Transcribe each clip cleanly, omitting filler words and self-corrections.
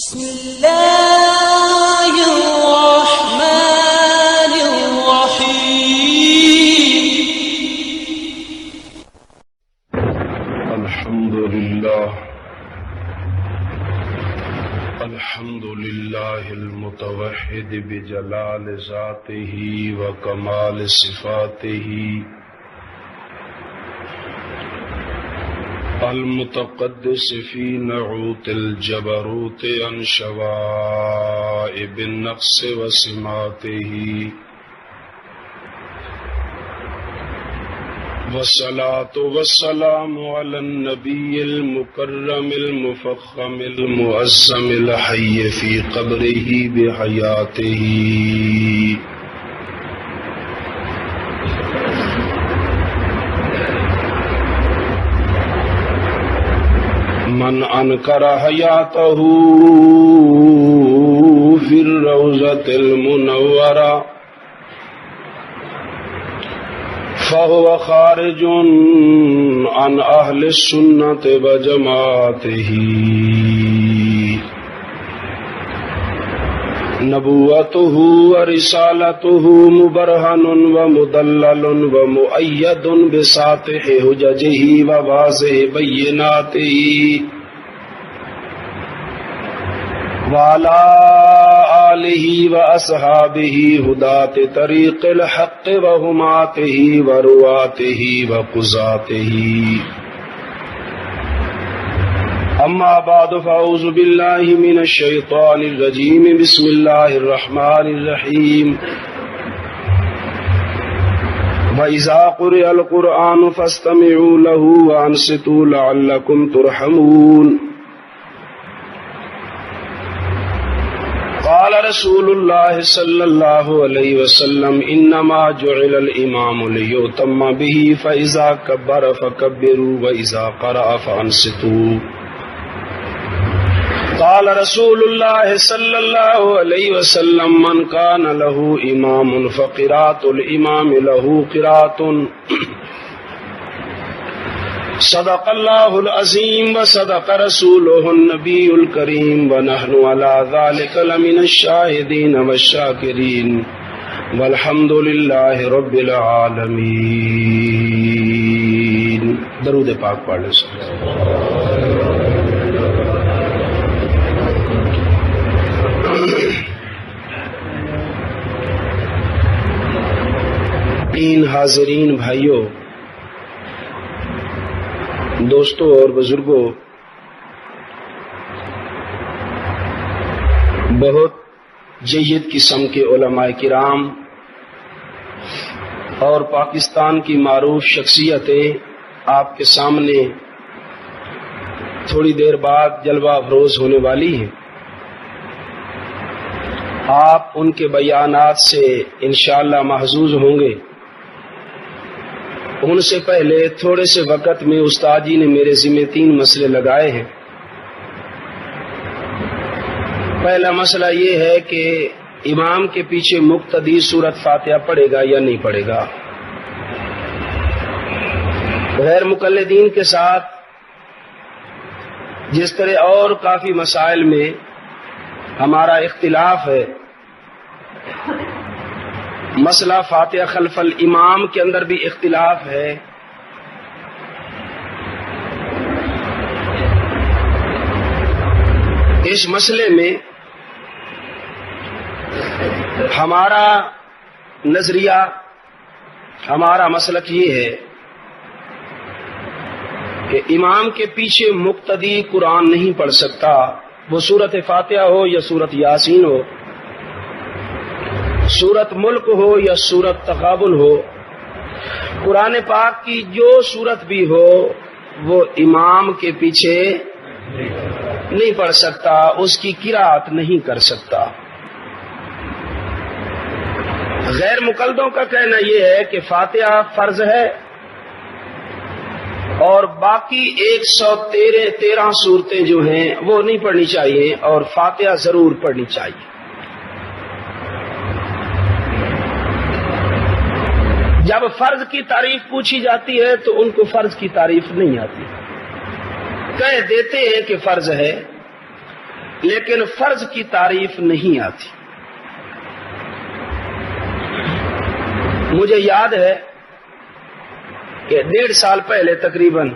بسم الله الرحمن الرحيم الحمد لله المتوحد بجلال ذاته وكمال صفاته المتقدس في نعوت الجبروت عن شوائب النقص وسماته والصلاة والسلام على النبي المكرم المفخم المؤزم الحي في قبره بحياته من أنكر حياته في الروضة المنورة فهو خارج عن أهل السنة وجماعته نبوته ورسالته مبرهن ومدلل ومؤيد بساطح حججه وواضح بيناته وعلى آله وأصحابه هداة طريق الحق وهماته ورواته وقضاته أما بعد فأعوذ بالله من الشيطان الرجيم بسم الله الرحمن الرحيم وإذا قرئ القرآن فاستمعوا له وأنصتوا لعلكم ترحمون قال رسول الله صلى الله عليه وسلم إنما جعل الإمام ليؤتم به فإذا كبر فكبروا وإذا قرأ فأنصتوا قال رسول الله صلى الله عليه وسلم من كان له إمام فقراءة الإمام له قراءة صدق الله العظيم وصدق رسوله النبي الكريم ونحن على ذلك لمن الشاهدين والشاكرين والحمد لله رب العالمين. درود پاک پڑھ لیں. حاضرین بھائیوں، دوستوں اور بزرگوں، بہت جید قسم کے علماء کرام اور پاکستان کی معروف شخصیتیں آپ کے سامنے تھوڑی دیر بعد جلوہ افروز ہونے والی ہیں. آپ ان کے بیانات سے انشاءاللہ محظوظ ہوں گے. ان سے پہلے تھوڑے سے وقت میں استاد جی نے میرے ذمہ 3 مسئلے لگائے ہیں. پہلا مسئلہ یہ ہے کہ امام کے پیچھے مقتدی سورت فاتحہ پڑھے گا یا نہیں پڑھے گا. غیر مقلدین کے ساتھ جس طرح اور کافی مسائل میں ہمارا اختلاف ہے، مسئلہ فاتحہ خلف الامام کے اندر بھی اختلاف ہے. اس مسئلے میں ہمارا نظریہ، ہمارا مسلک یہ ہے کہ امام کے پیچھے مقتدی قرآن نہیں پڑھ سکتا، وہ سورت فاتحہ ہو یا سورت یاسین ہو، سورت ملک ہو یا سورت تغابن ہو، قرآن پاک کی جو سورت بھی ہو وہ امام کے پیچھے نہیں پڑھ سکتا، اس کی قرات نہیں کر سکتا. غیر مقلدوں کا کہنا یہ ہے کہ فاتحہ فرض ہے اور باقی 113 صورتیں جو ہیں وہ نہیں پڑھنی چاہیے اور فاتحہ ضرور پڑھنی چاہیے. جب فرض کی تعریف پوچھی جاتی ہے تو ان کو فرض کی تعریف نہیں آتی، کہہ دیتے ہیں کہ فرض ہے، لیکن فرض کی تعریف نہیں آتی. مجھے یاد ہے کہ 1.5 سال پہلے تقریباً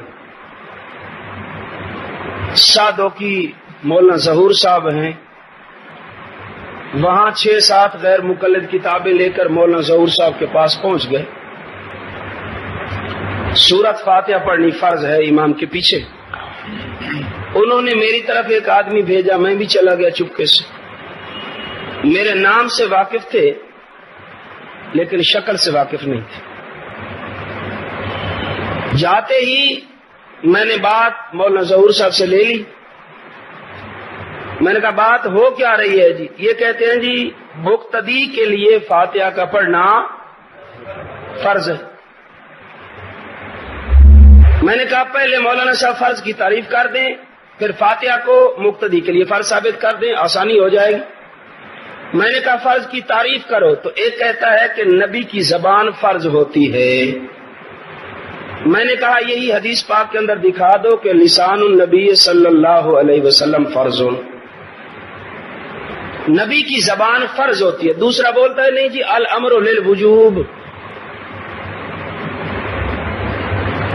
سادوں کی مولانا ظہور صاحب ہیں، وہاں 6-7 غیر مقلد کتابیں لے کر مولانا ظہور صاحب کے پاس پہنچ گئے. سورت فاتحہ پڑھنی فرض ہے امام کے پیچھے. انہوں نے میری طرف ایک آدمی بھیجا، میں بھی چلا گیا چپکے سے. میرے نام سے واقف تھے لیکن شکل سے واقف نہیں تھے. جاتے ہی میں نے بات مولانا ظہور صاحب سے لے لی. میں نے کہا بات ہو کیا رہی ہے جی؟ یہ کہتے ہیں جی مقتدی کے لیے فاتحہ کا پڑھنا فرض ہے. میں نے کہا پہلے مولانا صاحب فرض کی تعریف کر دیں، پھر فاتحہ کو مقتدی کے لیے فرض ثابت کر دیں، آسانی ہو جائے گی. میں نے کہا فرض کی تعریف کرو، تو ایک کہتا ہے کہ نبی کی زبان فرض ہوتی ہے. میں نے کہا یہی حدیث پاک کے اندر دکھا دو کہ لسان النبی صلی اللہ علیہ وسلم فرض، نبی کی زبان فرض ہوتی ہے. دوسرا بولتا ہے نہیں جی الامر للوجوب.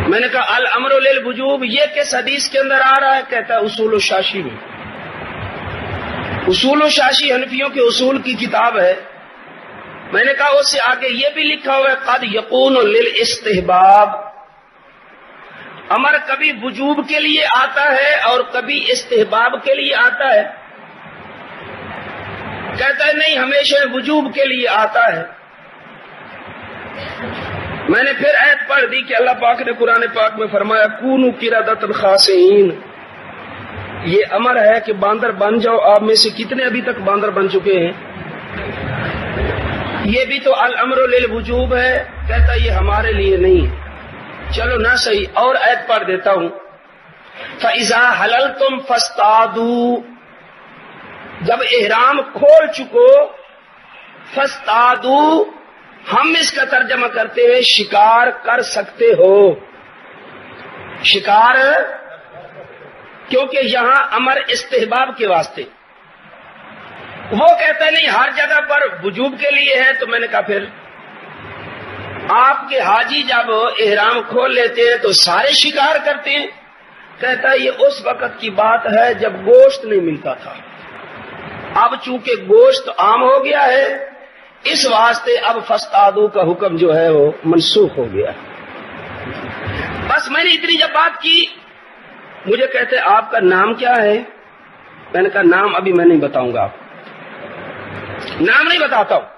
میں نے کہا الامر للوجوب یہ کس حدیث کے اندر آ رہا ہے؟ کہتا ہے اصول الشاشی میں. اصول الشاشی حنفیوں کے اصول کی کتاب ہے. میں نے کہا اس سے آگے یہ بھی لکھا ہوا ہے قد یکون للاستحباب. امر کبھی وجوب کے لیے آتا ہے اور کبھی استحباب کے لیے آتا ہے. کہتا ہے نہیں ہمیشہ وجوب کے لیے آتا ہے. میں نے پھر آیت پڑھ دی کہ اللہ پاک نے قرآن پاک میں فرمایا کونوا قردۃ خاسئین. یہ امر ہے کہ باندر بن جاؤ. آپ میں سے کتنے ابھی تک باندر بن چکے ہیں؟ یہ بھی تو الامر للوجوب ہے. کہتا یہ ہمارے لیے نہیں ہے. چلو نہ صحیح، اور آیت پڑھ دیتا ہوں فَإِذَا حَلَلْتُمْ فَاسْتَعْدُوا. جب احرام کھول چکو فَاسْتَعْدُوا ہم اس کا ترجمہ کرتے ہیں شکار کر سکتے ہو. شکار کیونکہ یہاں امر استحباب کے واسطے. وہ کہتا ہے نہیں ہر جگہ پر وجوب کے لیے ہے. تو میں نے کہا پھر آپ کے حاجی جب احرام کھول لیتے ہیں تو سارے شکار کرتے ہیں. کہتا ہے یہ اس وقت کی بات ہے جب گوشت نہیں ملتا تھا. اب چونکہ گوشت عام ہو گیا ہے اس واسطے اب فاستعدوا کا حکم جو ہے وہ منسوخ ہو گیا. بس میں نے اتنی جب بات کی مجھے کہتے آپ کا نام کیا ہے؟ میں نے کہا نام ابھی میں نہیں بتاؤں گا. آپ نام نہیں بتاتا ہوں.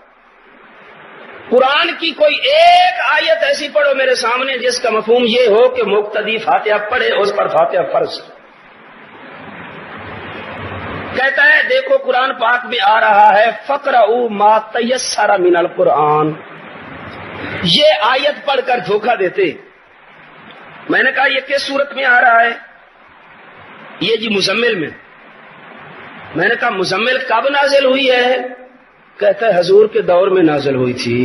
قرآن کی کوئی ایک آیت ایسی پڑھو میرے سامنے جس کا مفہوم یہ ہو کہ مقتدی فاتحہ پڑھے اس پر فاتحہ فرض. کہتا ہے دیکھو قرآن پاک میں آ رہا ہے فَقْرَؤُوا مَا تَيَسَّرَ مِنَ الْقُرْآنِ. یہ آیت پڑھ کر دھوکہ دیتے. میں نے کہا یہ کس صورت میں آ رہا ہے؟ یہ جی مزمل میں. میں نے کہا مزمل کب نازل ہوئی ہے؟ کہتا ہے حضور کے دور میں نازل ہوئی تھی.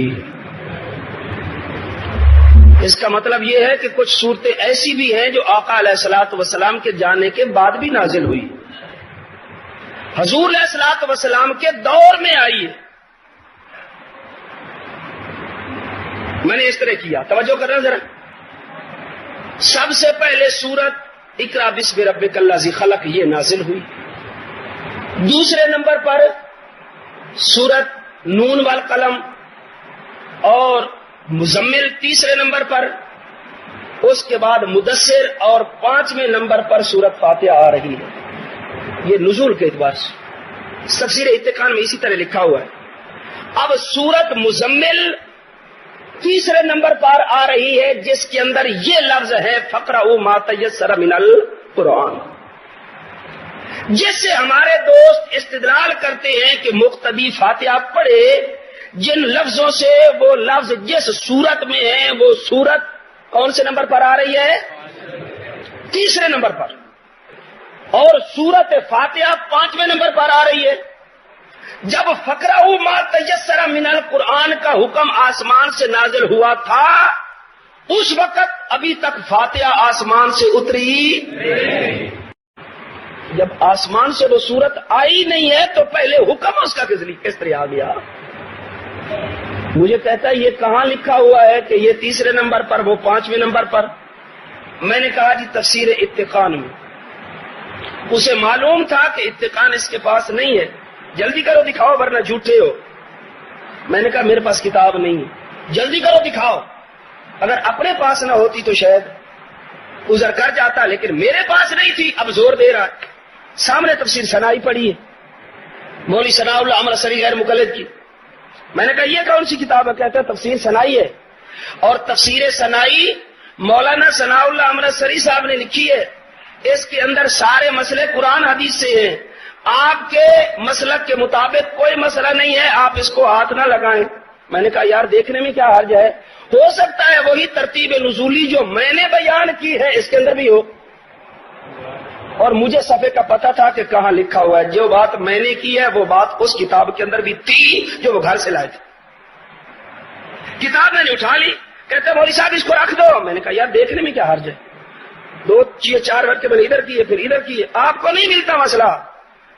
اس کا مطلب یہ ہے کہ کچھ صورتیں ایسی بھی ہیں جو آقا علیہ الصلوۃ والسلام کے جانے کے بعد بھی نازل ہوئی. حضور علیہ الصلوۃ والسلام کے دور میں آئی ہے. میں نے اس طرح کیا. توجہ کرنا ذرا. سب سے پہلے سورت اقرا بسم ربک الذی خلق یہ نازل ہوئی. دوسرے نمبر پر سورت نون والقلم اور مزمل تیسرے نمبر پر. اس کے بعد مدثر اور 5ویں نمبر پر سورت فاتحہ آ رہی ہے. یہ نزول کے اعتبار سے تفسیر اتقان میں اسی طرح لکھا ہوا ہے. اب سورت مزمل تیسرے نمبر پر آ رہی ہے جس کے اندر یہ لفظ ہے فَقْرَؤُوا مَا تَيَسَّرَ مِنَ الْقُرْآنِ. جس سے ہمارے دوست استدلال کرتے ہیں کہ مقتدی فاتحہ پڑھے جن لفظوں سے وہ لفظ جس سورت میں ہے وہ سورت کون سے نمبر پر آ رہی ہے؟ تیسرے نمبر پر. اور سورت فاتحہ 5ویں نمبر پر آ رہی ہے. جب فَقْرَؤُوا مَا تَيَسَّرَ مِنَ الْقُرْآنِ کا حکم آسمان سے نازل ہوا تھا اس وقت ابھی تک فاتحہ آسمان سے اتری. جب آسمان سے وہ صورت آئی نہیں ہے تو پہلے حکم اس کا کس طرح آ گیا؟ مجھے کہتا ہے یہ کہاں لکھا ہوا ہے کہ یہ تیسرے نمبر پر وہ 5ویں نمبر پر؟ میں نے کہا جی تفسیر اتقان میں. اسے معلوم تھا کہ اتقان اس کے پاس نہیں ہے. جلدی کرو دکھاؤ ورنہ جھوٹے ہو. میں نے کہا میرے پاس کتاب نہیں ہے. جلدی کرو دکھاؤ. اگر اپنے پاس نہ ہوتی تو شاید گزر کر جاتا, لیکن میرے پاس نہیں تھی. اب زور دے رہا ہے. سامنے تفسیر ثنائی پڑھی ہے مولوی ثناء اللہ امرسری غیر مقلد کی. میں نے کہا یہ کون سی کتاب ہے؟ کہتا ہے تفسیر ثنائی ہے. اور تفسیر ثنائی مولانا ثناء اللہ امرسری صاحب نے لکھی ہے. اس کے اندر سارے مسئلے قرآن حدیث سے ہیں. آپ کے مسلک کے مطابق کوئی مسئلہ نہیں ہے, آپ اس کو ہاتھ نہ لگائیں. میں نے کہا یار دیکھنے میں کیا حرج ہے, ہو سکتا ہے وہی ترتیب نزولی جو میں نے بیان کی ہے اس کے اندر بھی ہو. اور مجھے صفحے کا پتہ تھا کہ کہاں لکھا ہوا ہے. جو بات میں نے کی ہے وہ بات اس کتاب کے اندر بھی تھی جو وہ گھر سے لائے تھے. کتاب میں نے اٹھا لی. کہتے مولوی صاحب اس کو رکھ دو. میں نے کہا یار دیکھنے میں کیا حرج ہے, 2-4 گھنٹے میں نے ادھر کیے پھر ادھر کیے, آپ کو نہیں ملتا مسئلہ.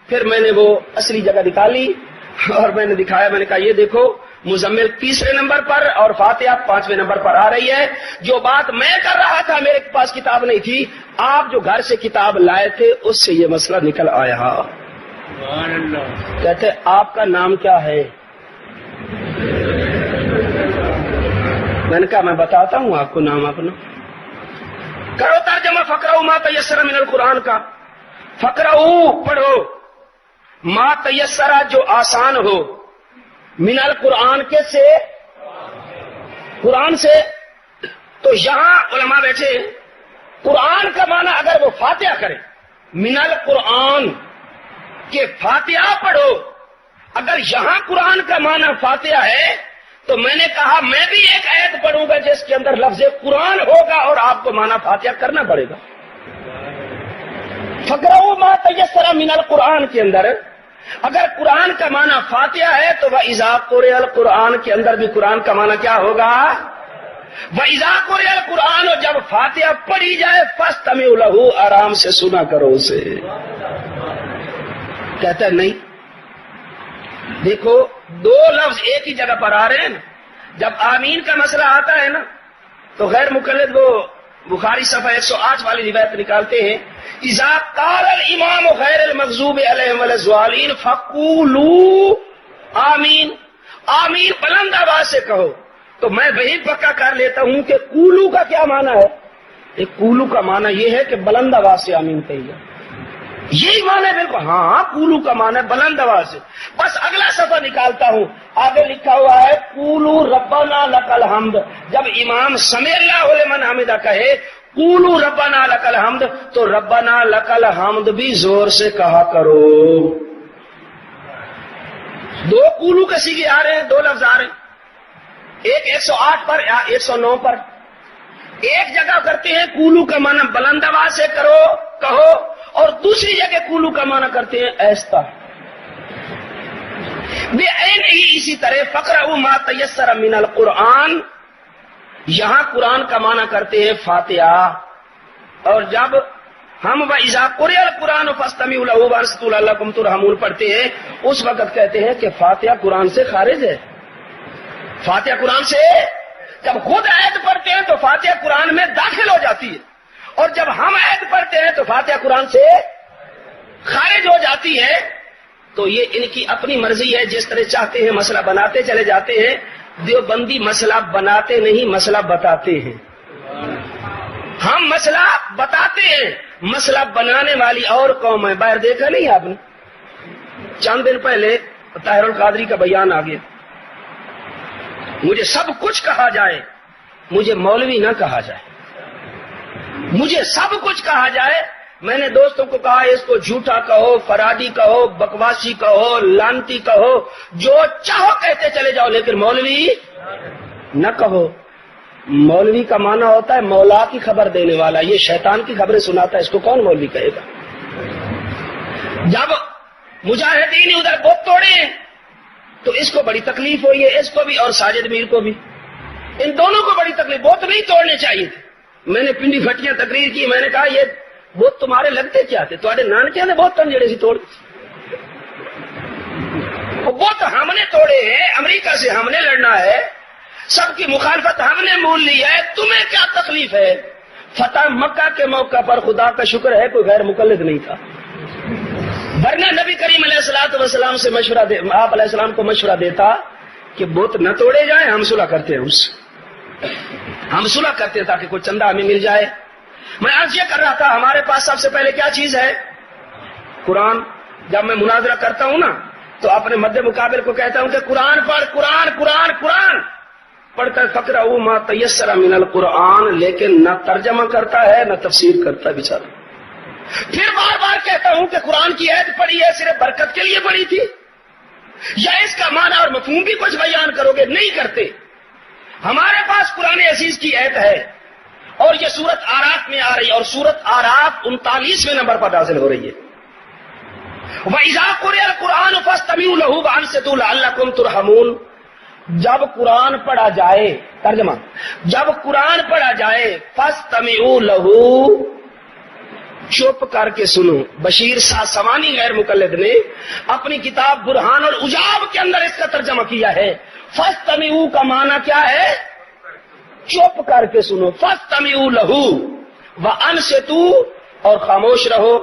پھر میں نے وہ اصلی جگہ نکالی اور میں نے دکھایا. میں نے کہا یہ دیکھو مزمل تیسرے نمبر پر اور فاتحہ 5ویں نمبر پر آ رہی ہے. جو بات میں کر رہا تھا میرے پاس کتاب نہیں تھی, آپ جو گھر سے کتاب لائے تھے اس سے یہ مسئلہ نکل آیا. کہتے آپ کا نام کیا ہے؟ میں نے کہا میں بتاتا ہوں آپ کو نام اپنا. کرو ترجمہ فقرؤ ما تیسر من القرآن کا. فقرؤ پڑھو, ما تیسر جو آسان ہو, من القرآن کے سے قرآن سے. تو یہاں علماء بیٹھے, قرآن کا معنی اگر وہ فاتحہ کرے, من القرآن کہ فاتحہ پڑھو, اگر یہاں قرآن کا معنی فاتحہ ہے تو میں نے کہا میں بھی ایک آیت پڑھوں گا جس کے اندر لفظ قرآن ہوگا اور آپ کو معنی فاتحہ کرنا پڑے گا. فقرؤ ما تیسر من القرآن کے اندر اگر قرآن کا معنی فاتحہ ہے تو وَإِذَا قُرِئَ الْقُرْآنَ کے اندر بھی قرآن کا معنی کیا ہوگا؟ وَإِذَا قُرِئَ الْقُرْآنُ, جب فاتحہ پڑھی جائے فَاسْتَمِعُوا لَهُ, آرام سے سنا کرو اسے. کہتا ہے نہیں. دیکھو دو لفظ ایک ہی جگہ پر آ رہے ہیں. جب آمین کا مسئلہ آتا ہے نا تو غیر مقلد وہ بخاری صفحہ 108 والی روایت نکالتے ہیں, اذا قال الامام غیر المغضوب علیہم ولا الضالین فقولوا آمین. آمین بلند آواز سے کہو. تو میں وہی پکا کر لیتا ہوں کہ قولو کا کیا معنی ہے. ایک قولو کا معنی یہ ہے کہ بلند آواز سے آمین کہیے, یہی معنی ہے بالکل. ہاں قولو کا معنی بلند آواز سے. بس اگلا صفحہ نکالتا ہوں, آگے لکھا ہوا ہے قولو ربنا لک الحمد. جب امام سمع اللہ لمن حمدہ کہے قولو ربنا لک الحمد, تو ربنا لک الحمد بھی زور سے کہا کرو. دو قولو کے سیگے آ رہے ہیں, دو لفظ آ رہے ہیں, ایک 108 پر 109 پر. ایک جگہ کرتے ہیں قولو کا معنی بلند آواز سے کرو کہو, اور دوسری جگہ قولو کا معنی کرتے ہیں ایستا. بے عین ہی اسی طرح فقرؤ ما تیسر من القرآن, یہاں قرآن کا معنی کرتے ہیں فاتحہ. اور جب ہم وَإِذَا قُرِئَ الْقُرْآنُ فَاسْتَمِعُوا لَهُ وَأَنصِتُوا لَعَلَّكُمْ تُرْحَمُونَ پڑھتے ہیں, اس وقت کہتے ہیں کہ فاتحہ قرآن سے خارج ہے. فاتحہ قرآن سے, جب خود آیت پڑھتے ہیں تو فاتحہ قرآن میں داخل ہو جاتی ہے, اور جب ہم آیت پڑھتے ہیں تو فاتحہ قرآن سے خارج ہو جاتی ہے. تو یہ ان کی اپنی مرضی ہے, جس طرح چاہتے ہیں مسئلہ بناتے چلے جاتے ہیں. دیوبندی مسئلہ بناتے نہیں, مسئلہ بتاتے ہیں. ہم مسئلہ بتاتے ہیں, مسئلہ بنانے والی اور قوم ہے. باہر دیکھا نہیں آپ نے, چند دن پہلے طاہر القادری کا بیان آ گیا, مجھے سب کچھ کہا جائے, مجھے مولوی نہ کہا جائے. مجھے سب کچھ کہا جائے. میں نے دوستوں کو کہا اس کو جھوٹا کہو, فرادی کہو, بکواسی کہو, لانتی کہو, جو چاہو کہتے چلے جاؤ, لیکن مولوی نہ کہو. مولوی کا معنی ہوتا ہے مولا کی خبر دینے والا. یہ شیطان کی خبریں سناتا ہے, اس کو کون مولوی کہے گا. جب مجاہدین ادھر بت توڑے تو اس کو بڑی تکلیف ہوئی ہے, اس کو بھی اور ساجد میر کو بھی, ان دونوں کو بڑی تکلیف. بت نہیں توڑنے چاہیے تھے. میں نے پنڈی پھٹیاں تقریر کی, میں نے کہا یہ وہ تمہارے لگتے کیا تھے؟ تھوڑے نانکے نے بہت تنجڑے سی توڑ، وہ تو ہم نے توڑے ہیں، امریکہ سے ہم نے لڑنا ہے، سب کی مخالفت ہم نے مول لی ہے، تمہیں کیا تکلیف ہے؟ فتح مکہ کے موقع پر خدا کا شکر ہے کوئی غیر مقلد نہیں تھا، ورنہ نبی کریم علیہ الصلوۃ والسلام سے مشورہ آپ علیہ السلام کو مشورہ دیتا کہ بت نہ توڑے جائیں، ہم صلح کرتے ہیں، ہم صلح کرتے ہیں تاکہ کوئی چندہ ہمیں مل جائے۔ میں عرض یہ کر رہا تھا ہمارے پاس سب سے پہلے کیا چیز ہے؟ قرآن۔ جب میں مناظرہ کرتا ہوں نا تو اپنے مد مقابل کو کہتا ہوں کہ قرآن پڑھ، قرآن قرآن قرآن پڑھ کر فقرؤ ما تیسر من القرآن، لیکن نہ ترجمہ کرتا ہے نہ تفسیر کرتا ہے بیچارہ۔ پھر بار بار کہتا ہوں کہ قرآن کی آیت پڑھی ہے صرف برکت کے لیے پڑھی تھی یا اس کا معنی اور مفہوم بھی کچھ بیان کرو گے؟ نہیں کرتے۔ ہمارے پاس قرآن عزیز کی آیت ہے اور یہ سورت آراف میں آ رہی ہے، اور سورت آراف 39ویں نمبر پر نازل ہو رہی ہے۔ وَإِذَا قُرِئَ الْقُرْآنُ فَاسْتَمِعُوا لَهُ وَأَنصِتُوا لَعَلَّكُمْ تُرْحَمُونَ۔ جب قرآن پڑھا جائے، ترجمہ، جب قرآن پڑھا جائے فَاسْتَمِعُوا لَهُ، چپ کر کے سنو۔ بشیر سامانی غیر مقلد نے اپنی کتاب برہان اور اجاب کے اندر اس کا ترجمہ کیا ہے۔ فَاسْتَمِعُوا کا معنی کیا ہے؟ چپ کر کے سنو۔ فَاسْتَمِعُوا لَهُ وَأَنصِتُوا، اور خاموش رہو،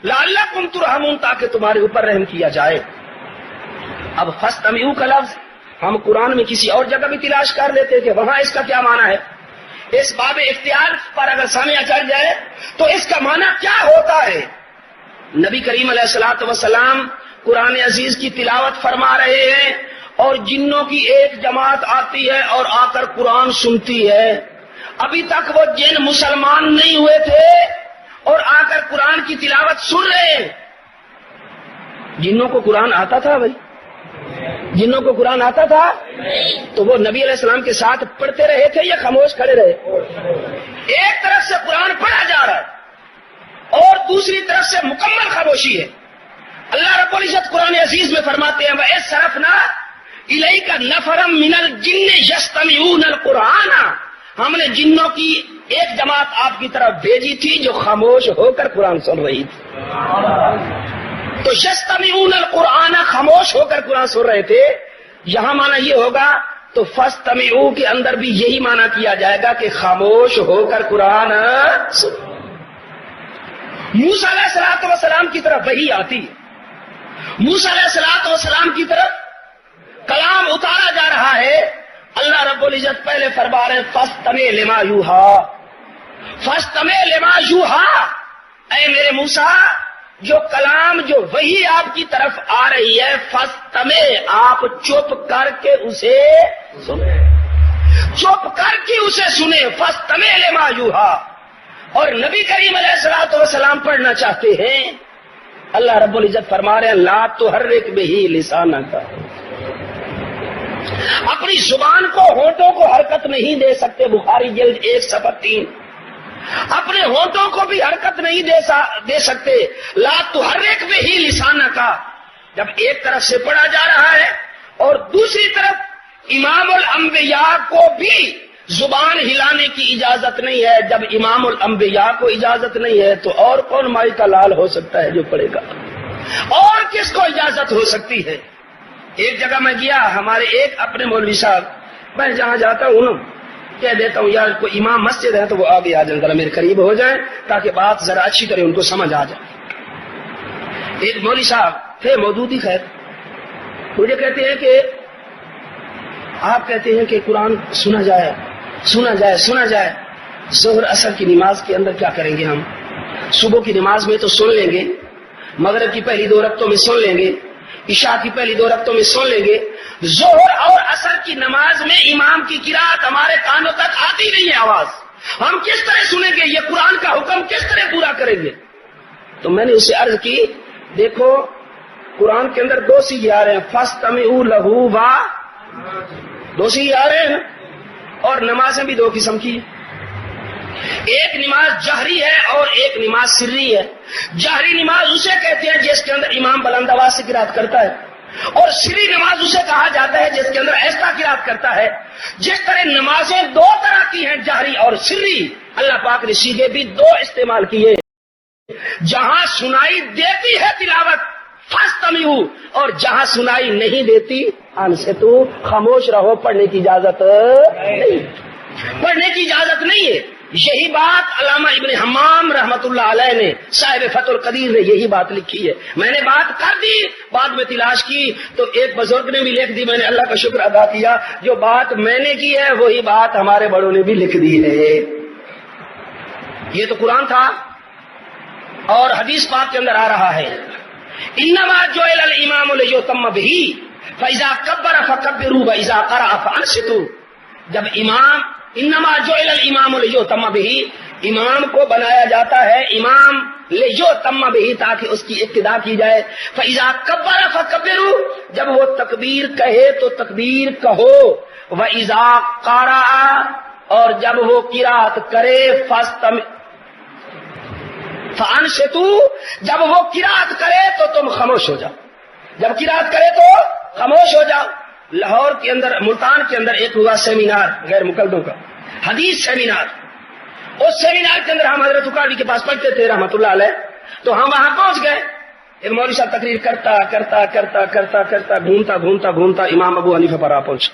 لعلکم ترحمون، تاکہ تمہارے اوپر رحم کیا جائے۔ اب فاستمعوا کا لفظ ہم قرآن میں کسی اور جگہ بھی تلاش کر لیتے کہ وہاں اس کا کیا معنی ہے۔ اس باب اختیار پر اگر سامع چڑھ جائے تو اس کا معنی کیا ہوتا ہے؟ نبی کریم علیہ الصلوۃ والسلام قرآن عزیز کی تلاوت فرما رہے ہیں اور جنوں کی ایک جماعت آتی ہے اور آ کر قرآن سنتی ہے۔ ابھی تک وہ جن مسلمان نہیں ہوئے تھے اور آ کر قرآن کی تلاوت سن رہے ہیں۔ جنوں کو قرآن آتا تھا بھائی؟ جنوں کو قرآن آتا تھا تو وہ نبی علیہ السلام کے ساتھ پڑھتے رہے تھے یا خاموش کھڑے رہے؟ ایک طرف سے قرآن پڑھا جا رہا ہے اور دوسری طرف سے مکمل خاموشی ہے۔ اللہ رب العزت قرآن عزیز میں فرماتے ہیں وَإِصْرَفْنَا إِلَيْكَ نَفَرًا مِنَ الْجِنِّ يَسْتَمِعُونَ الْقُرْآنَ، ہم نے جنوں کی ایک جماعت آپ کی طرف بھیجی تھی جو خاموش ہو کر قرآن سن رہی تھی۔ تو یستمعون القرآن، خاموش ہو کر قرآن سن رہے تھے، یہاں معنی یہ ہوگا تو فاستمعوا کے اندر بھی یہی معنی کیا جائے گا کہ خاموش ہو کر قرآن سن۔ موسیٰ علیہ الصلوۃ والسلام کی طرف وحی آتی، موسیٰ علیہ الصلوۃ والسلام کی طرف کلام اتارا جا رہا ہے۔ اللہ رب العزت پہلے فرما رہے فاستمع لما یوحیٰ، فاستمع لما یوحیٰ، اے میرے موسیٰ جو کلام جو وہی آپ کی طرف آ رہی ہے فاستمع، آپ چپ کر کے اسے سنیں، چپ کر کے اسے سنیں، فاستمع لما یوحیٰ۔ اور نبی کریم علیہ الصلوۃ والسلام پڑھنا چاہتے ہیں، اللہ رب العزت فرما رہے ہیں لا تحرک بہ لسانک، اپنی زبان کو، ہونٹوں کو حرکت نہیں دے سکتے۔ بخاری جلد 1 صفحہ 3، اپنے ہونٹوں کو بھی حرکت نہیں دے سکتے۔ لا تحرک بہ لسانک، جب ایک طرف سے پڑھا جا رہا ہے اور دوسری طرف امام الانبیاء کو بھی زبان ہلانے کی اجازت نہیں ہے۔ جب امام الانبیاء کو اجازت نہیں ہے تو اور کون مائی کا لال ہو سکتا ہے جو پڑھے گا؟ اور کس کو اجازت ہو سکتی ہے؟ ایک جگہ میں گیا، ہمارے ایک اپنے مولوی صاحب، میں جہاں جاتا ہوں نا کہہ دیتا ہوں یار کوئی امام مسجد ہے تو وہ آگے آ جائیں، ذرا میرے قریب ہو جائیں تاکہ بات ذرا اچھی طرح ان کو سمجھ آ جائے۔ ایک مولوی صاحب تھے مودودی، خیر مجھے کہتے ہیں کہ آپ کہتے ہیں کہ قرآن سنا جائے سنا جائے سنا جائے، ظہر اثر کی نماز کے اندر کیا کریں گے ہم؟ صبح کی نماز میں تو سن لیں گے، مغرب کی پہلی 2 رکعتوں میں سن لیں گے، عشاء کی پہلی 2 رکعتوں میں سن لیں گے، ظہر اور عصر کی نماز میں امام کی قرات ہمارے کانوں تک آتی نہیں ہے آواز، ہم کس طرح سنیں گے؟ یہ قرآن کا حکم کس طرح پورا کریں گے؟ تو میں نے اسے عرض کی دیکھو قرآن کے اندر 2 سیغے آ رہے ہیں، فاستمعوا لہ و، 2 سیغے آ رہے ہیں، اور نمازیں بھی 2 قسم کی ہیں۔ ایک نماز جہری ہے اور ایک نماز سری ہے۔ جہری نماز اسے کہتے ہیں جس کے اندر امام بلند آواز سے قرات کرتا ہے، اور سری نماز اسے کہا جاتا ہے جس کے اندر ایسا قرات کرتا ہے۔ جس طرح نمازیں 2 طرح کی ہیں، جہری اور سری، اللہ پاک نے سیغے بھی 2 استعمال کیے۔ جہاں سنائی دیتی ہے تلاوت فاستمعوا، اور جہاں سنائی نہیں دیتی انصتوا، خاموش رہو، پڑھنے کی اجازت نہیں، پڑھنے کی اجازت نہیں ہے۔ یہی بات علامہ ابن حمام رحمت اللہ علیہ نے، صاحب فتح القدیر نے یہی بات لکھی ہے۔ میں نے بات کر دی، بعد میں تلاش کی تو ایک بزرگ نے بھی لکھ دی، میں نے اللہ کا شکر ادا کیا، جو بات میں نے کی ہے وہی بات ہمارے بڑوں نے بھی لکھ دی ہے۔ یہ تو قرآن تھا، اور حدیث پاک کے اندر آ رہا ہے انما جعل الامام لیؤتم بہ فاذا کبر فکبروا واذا قرأ فانصتوا۔ جب امام، انما جعل الامام لیؤتم بہ، امام کو بنایا جاتا ہے امام لیؤتم بہ تاکہ اس کی اقتداء کی جائے۔ فاذا کبر فکبروا، جب وہ تکبیر کہے تو تکبیر کہو۔ واذا قرأ، اور جب وہ قرات کرے فانصتوا، جب وہ قرات کرے تو تم خاموش ہو جاؤ، جب قرات کرے تو خاموش ہو جاؤ۔ لاہور کے اندر، ملتان کے اندر ایک ہوا سیمینار غیر مقلدوں کا، حدیث سیمینار۔ اس سیمینار کے اندر ہم حضرت اکاڑی کے پاس پڑھتے تھے رحمت اللہ علیہ، تو ہم وہاں پہنچ گئے۔ ایک مولوی صاحب تقریر کرتا کرتا کرتا کرتا کرتا گھومتا گھومتا گھومتا امام ابو حنیفہ پر آ پہنچا۔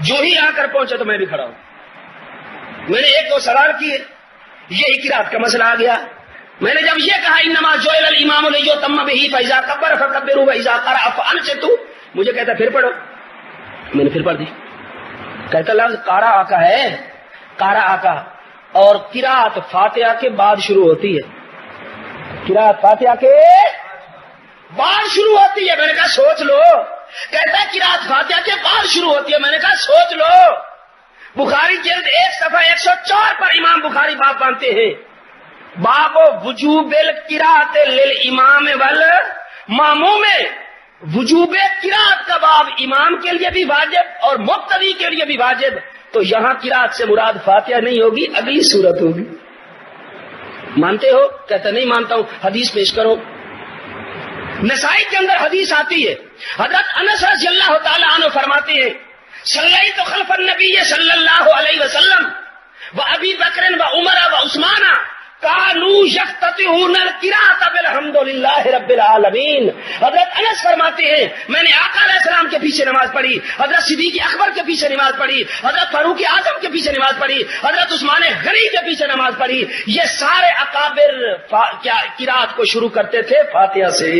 جو ہی آ کر پہنچا تو میں بھی کھڑا ہوں۔ میں نے ایک دو سوال کیے، یہی قرات کا مسئلہ آ گیا۔ میں نے جب یہ کہا انما جعل الامام لیؤتم بہ فاذا کبر فکبروا واذا قرأ فانصتوا، مجھے کہتا پھر پڑھو، میں نے پھر پڑھ دی۔ کہتا لفظ قارئ کا ہے، قارئ کا، اور قرات فاتحہ کے بعد شروع ہوتی ہے، قرات فاتحہ کے بعد شروع ہوتی ہے۔ میں نے کہا سوچ لو، کہتا ہے قرات فاتحہ کے بعد شروع ہوتی ہے۔ میں نے کہا سوچ لو، بخاری جلد 1 صفحہ 104 پر امام بخاری باب باندھتے ہیں، باب وجوب القراءۃ للامام والماموم، وجوب قراءت کا باب، امام کے لیے بھی واجب اور مقتدی کے لیے بھی واجب۔ تو یہاں قراءت سے مراد فاتحہ نہیں ہوگی، اگلی سورت ہوگی۔ مانتے ہو؟ کہتا نہیں مانتا ہوں، حدیث پیش کرو۔ نسائی کے اندر حدیث آتی ہے، حضرت انس رضی اللہ تعالی عنہ فرماتے ہیں صلیت خلف النبی صلی اللہ علیہ وسلم و ابی بکر و عمر و عثمان کانوا یفتتحون القراءۃ بالحمد للہ رب العالمین۔ حضرت انس فرماتے ہیں میں نے آقا علیہ السلام کے پیچھے نماز پڑھی، حضرت صدیق اکبر کے پیچھے نماز پڑھی، حضرت فاروق اعظم کے پیچھے نماز پڑھی، حضرت عثمان غنی کے پیچھے نماز پڑھی۔ یہ سارے اکابر قراءت کو شروع کرتے تھے فاتحہ سے۔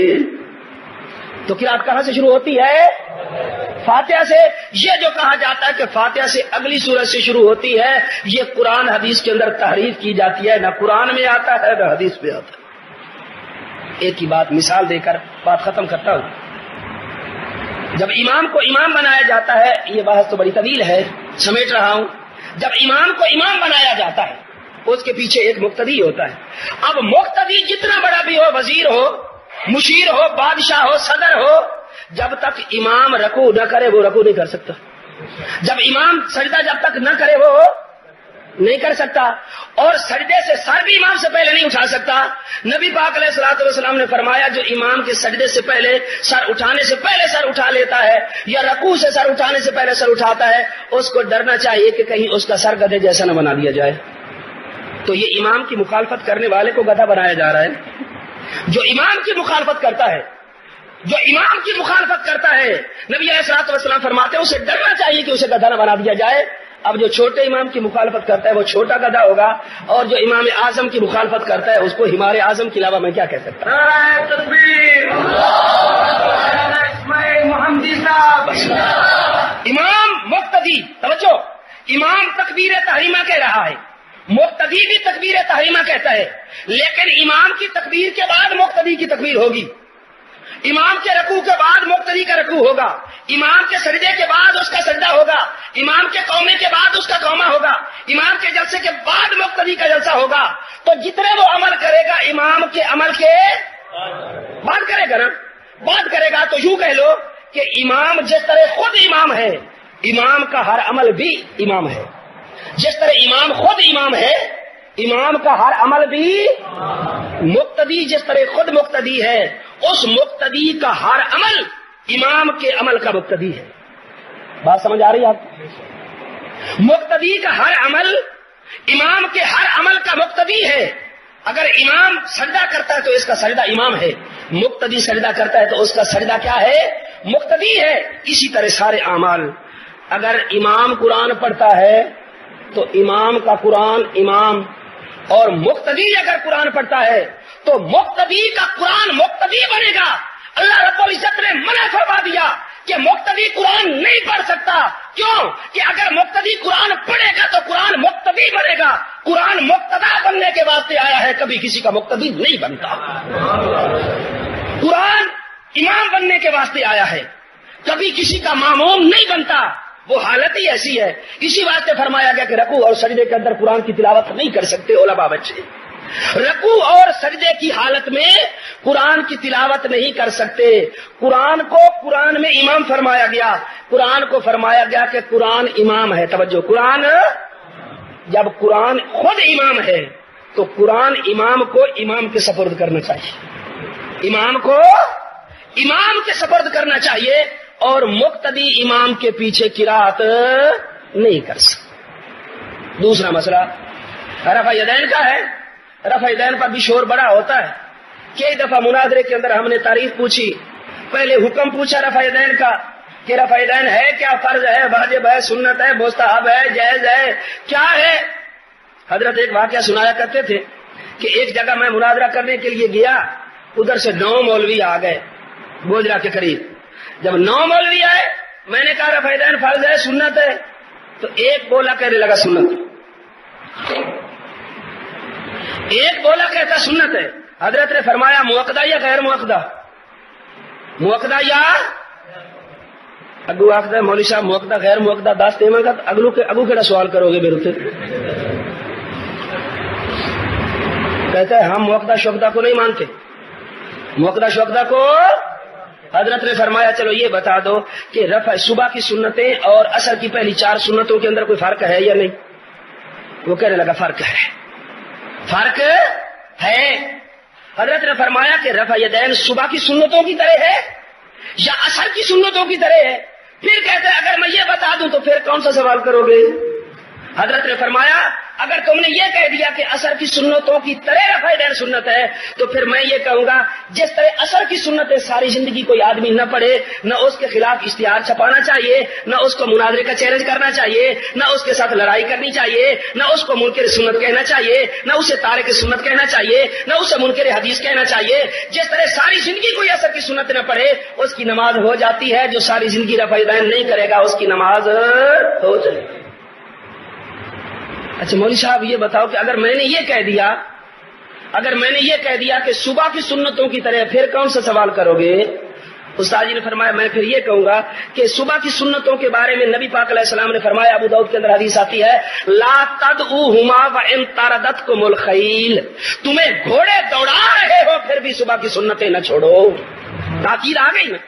تو قراءت کہاں سے شروع ہوتی ہے؟ فاتحہ سے۔ یہ جو کہا جاتا ہے کہ فاتحہ سے اگلی سورت سے شروع ہوتی ہے، یہ قرآن حدیث کے اندر تحریف کی جاتی ہے، نہ قرآن میں آتا ہے نہ حدیث میں آتا ہے۔ ایک ہی بات مثال دے کر بات ختم کرتا ہوں۔ جب امام کو امام بنایا جاتا ہے، یہ بحث تو بڑی طویل ہے، سمیٹ رہا ہوں۔ جب امام کو امام بنایا جاتا ہے اس کے پیچھے ایک مقتدی ہوتا ہے۔ اب مقتدی جتنا بڑا بھی ہو، وزیر ہو، مشیر ہو، بادشاہ ہو، صدر ہو، جب تک امام رکوع نہ کرے وہ رکوع نہیں کر سکتا، جب امام سجدہ جب تک نہ کرے وہ نہیں کر سکتا، اور سجدے سے سر بھی امام سے پہلے نہیں اٹھا سکتا۔ نبی پاک علیہ الصلوۃ والسلام نے فرمایا جو امام کے سجدے سے پہلے سر اٹھانے سے پہلے سر اٹھا لیتا ہے، یا رکوع سے سر اٹھانے سے پہلے سر اٹھاتا ہے، اس کو ڈرنا چاہیے کہ کہیں اس کا سر گدھے جیسا نہ بنا دیا جائے۔ تو یہ امام کی مخالفت کرنے والے کو گدھا بنایا جا رہا ہے۔ جو امام کی مخالفت کرتا ہے، جو امام کی مخالفت کرتا ہے، نبی علیہ الصلوۃ والسلام فرماتے ہیں اسے ڈرنا چاہیے کہ اسے گدھا نہ بنا دیا جائے۔ اب جو چھوٹے امام کی مخالفت کرتا ہے وہ چھوٹا گدھا ہوگا، اور جو امام اعظم کی مخالفت کرتا ہے اس کو حمار اعظم کے علاوہ میں کیا کہہ سکتا ہوں؟ نعرہ تکبیر، محمدی صاحب۔ امام مقتدی، توجہ، امام تکبیر تحریمہ کہہ رہا ہے، مقتدی بھی تکبیر تحریمہ کہتا ہے، لیکن امام کی تکبیر کے بعد مقتدی کی تکبیر ہوگی، امام کے رکوع کے بعد مقتدی کا رکوع ہوگا، امام کے سجدے کے بعد اس کا سجدہ ہوگا، امام کے قومے کے بعد اس کا قومہ ہوگا، امام کے جلسے کے بعد مقتدی کا جلسہ ہوگا۔ تو جتنے وہ عمل کرے گا امام کے عمل کے بعد کرے گا نا، بعد کرے گا۔ تو یوں کہہ لو کہ امام جس طرح خود امام ہے، امام کا ہر عمل بھی امام ہے۔ جس طرح امام خود امام ہے، امام کا ہر عمل بھی مقتدی جس طرح خود مقتدی ہے، اس مقتدی کا ہر عمل امام کے عمل کا مقتدی ہے۔ بات سمجھ آ رہی ہے آپ؟ مقتدی کا ہر عمل امام کے ہر عمل کا مقتدی ہے۔ اگر امام سجدہ کرتا ہے تو اس کا سجدہ امام ہے، مقتدی سجدہ کرتا ہے تو اس کا سجدہ کیا ہے؟ مقتدی ہے۔ اسی طرح سارے اعمال، اگر امام قرآن پڑھتا ہے تو امام کا قرآن امام، اور مقتدی اگر قرآن پڑھتا ہے تو مقتدی کا قرآن مقتدی بنے گا۔ اللہ رب العزت نے منع فرما دیا کہ مقتدی قرآن نہیں پڑھ سکتا، کیوں کہ اگر مقتدی قرآن پڑھے گا تو قرآن مقتدی بنے گا۔ قرآن مقتدا بننے کے واسطے آیا ہے، کبھی کسی کا مقتدی نہیں بنتا۔ قرآن امام بننے کے واسطے آیا ہے، کبھی کسی کا ماموم نہیں بنتا، وہ حالت ہی ایسی ہے۔ اسی واسطے فرمایا گیا کہ رکوع اور سجدے کے اندر قرآن کی تلاوت نہیں کر سکتے علماء بچے، رکوع اور سجدے کی حالت میں قرآن کی تلاوت نہیں کر سکتے۔ قرآن کو قرآن میں امام فرمایا گیا، قرآن کو فرمایا گیا کہ قرآن امام ہے۔ توجہ، قرآن جب قرآن خود امام ہے تو قرآن امام کو امام کے سپرد کرنا چاہیے، امام کو امام کے سپرد کرنا چاہیے، اور مقتدی امام کے پیچھے قرات نہیں کر سکتے۔ دوسرا مسئلہ رفع یدین کا ہے۔ رفع یدین پر بھی شور بڑا ہوتا ہے۔ کئی دفعہ مناظرے کے اندر ہم نے تعریف پوچھی، پہلے حکم پوچھا رفع یدین کا کہ رفع یدین ہے کیا، فرض ہے، واجب ہے، سنت ہے، مستحب ہے، جائز ہے، کیا ہے؟ حضرت ایک واقعہ سنایا کرتے تھے کہ ایک جگہ میں مناظرہ کرنے کے لیے گیا، ادھر سے 9 مولوی آ گئے گوجرا کے قریب۔ جب 9 مولوی آئے، میں نے کہا رفع یدین فرض ہے، سنت ہے، تو ایک بولا کہنے لگا سنت، ایک بولا کہتا سنت ہے۔ حضرت نے فرمایا موقدہ یا غیر موقدہ؟ موقدہ یا اگو آخر مولوی صاحب موقدہ غیر موقدہ دس تیمہ کا اگو کیڑا سوال کرو گے میرے سے؟ کہتا ہے ہم موقدہ شوقدہ کو نہیں مانتے، موقدہ شوقدہ کو۔ حضرت نے فرمایا چلو یہ بتا دو کہ رفع صبح کی سنتیں اور عصر کی پہلی 4 سنتوں کے اندر کوئی فرق ہے یا نہیں؟ وہ کہنے لگا فرق ہے، فرق ہے۔ حضرت نے فرمایا کہ رفع یدین صبح کی سنتوں کی طرح ہے یا عصر کی سنتوں کی طرح ہے؟ پھر کہتے ہیں اگر میں یہ بتا دوں تو پھر کون سا سوال کرو گے؟ حضرت نے فرمایا اگر تم نے یہ کہہ دیا کہ عصر کی سنتوں کی طرح رفع یدین سنت ہے تو پھر میں یہ کہوں گا جس طرح عصر کی سنتیں ساری زندگی کوئی آدمی نہ پڑھے، نہ اس کے خلاف اشتہار چھپانا چاہیے، نہ اس کو مناظرے کا چیلنج کرنا چاہیے، نہ اس کے ساتھ لڑائی کرنی چاہیے، نہ اس کو منکر سنت کہنا چاہیے، نہ اسے تارک سنت کہنا چاہیے، نہ اسے منکر حدیث کہنا چاہیے۔ جس طرح ساری زندگی کوئی عصر کی سنت نہ پڑھے اس کی نماز ہو جاتی ہے، جو ساری زندگی رفع یدین نہیں کرے گا اس کی نماز ہو جائے گی۔ اچھا مولوی صاحب یہ بتاؤ کہ اگر میں نے یہ کہہ دیا کہ صبح کی سنتوں کی طرح، پھر کون سا سوال کرو گے؟ استاد جی نے فرمایا میں پھر یہ کہوں گا کہ صبح کی سنتوں کے بارے میں نبی پاک علیہ السلام نے فرمایا، ابو داؤد کے اندر حدیث آتی ہے، لا تدعوہما وان طردتکم الخیل، تمہیں گھوڑے دوڑا رہے ہو پھر بھی صبح کی سنتیں نہ چھوڑو۔ تاکید آ گئی نا؟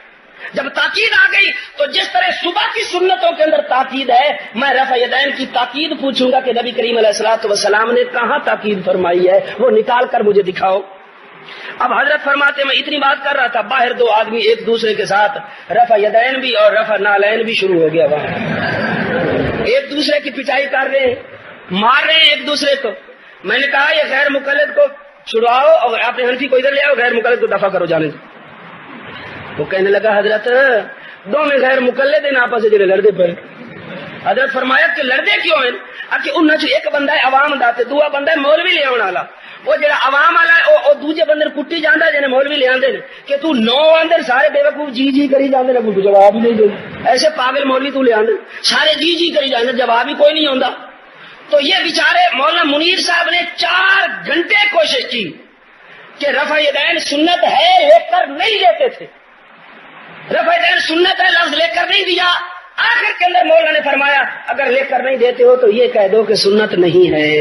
جب تاکید آ گئی تو جس طرح صبح کی سنتوں کے اندر تاکید ہے، میں رفع یدین کی تاکید پوچھوں گا کہ نبی کریم علیہ الصلوۃ والسلام نے کہاں تاکید فرمائی ہے، وہ نکال کر مجھے دکھاؤ۔ اب حضرت فرماتے میں اتنی بات کر رہا تھا، باہر 2 آدمی ایک دوسرے کے ساتھ رفع یدین بھی اور رفع نالین بھی شروع ہو گیا، وہاں ایک دوسرے کی پٹائی کر رہے ہیں، مار رہے ہیں ایک دوسرے کو۔ میں نے کہا یہ غیر مقلد کو چھڑواؤ اور آپ نے حنفی کو ادھر لے آؤ، غیر مقلد کو دفع کرو جانے دو۔ وہ کہنے لگا حضرت دو میں غیر مقلد ہیں آپس میں لڑتے پہ۔ حضرت فرمایا کہ لڑتے کیوں ہیں؟ کہ ان ایک بندہ ہے عوام دا تے دوسرا بندہ ہے مولوی لے آنے والا۔ وہ جڑا عوام والا ہے او دوجے بندے کٹی جاندا ہے، جنے مولوی لے آندے نے کہ تو 9 اندر سارے بے وقوف جی کری جاندے نے، کوئی جواب ہی نہیں دے۔ ایسے پاگل مولوی تو لے آندے سارے جی کری جاندے، جواب ہی کوئی نہیں ہوندا۔ تو یہ بیچارے مولانا منیر صاحب نے 4 گھنٹے کوشش کی کہ رفع یدین سنت ہے لے کر نہیں لیتے تھے، رفع یدین سنت ہے لفظ لے کر نہیں دیا۔ آخر کے اندر مولانا نے فرمایا اگر لے کر نہیں دیتے ہو تو یہ کہہ دو کہ سنت نہیں ہے۔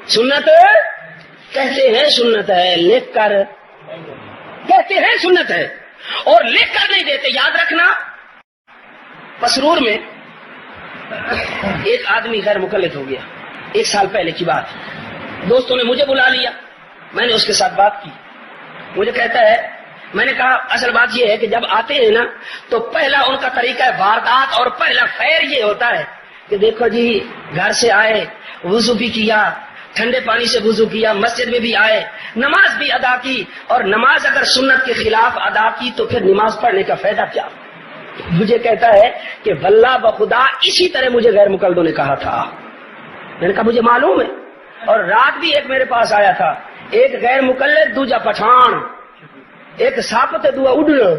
سنت کہتے ہیں سنت ہے، لکھ کر کہتے ہیں سنت ہے اور لکھ کر نہیں دیتے۔ یاد رکھنا پسرور میں ایک آدمی غیر مقلد ہو گیا، 1 سال پہلے کی بات۔ دوستوں نے مجھے بلا لیا، میں نے اس کے ساتھ بات کی۔ مجھے کہتا ہے، میں نے کہا اصل بات یہ ہے کہ جب آتے ہیں نا تو پہلا ان کا طریقہ ہے واردات، اور پہلا خیر یہ ہوتا ہے کہ دیکھو جی گھر سے آئے، وضو بھی کیا، ٹھنڈے پانی سے وضو کیا، مسجد میں بھی آئے، نماز بھی ادا کی، اور نماز اگر سنت کے خلاف ادا کی تو پھر نماز پڑھنے کا فائدہ کیا؟ مجھے کہتا ہے کہ واللہ بخدا اسی طرح مجھے غیر مقلدوں نے کہا تھا. میں نے کہا مجھے معلوم ہے. اور رات بھی ایک میرے پاس آیا تھا، ایک غیر مقلد، دوجا پٹھان، ایک ساپت دوا اڈنا.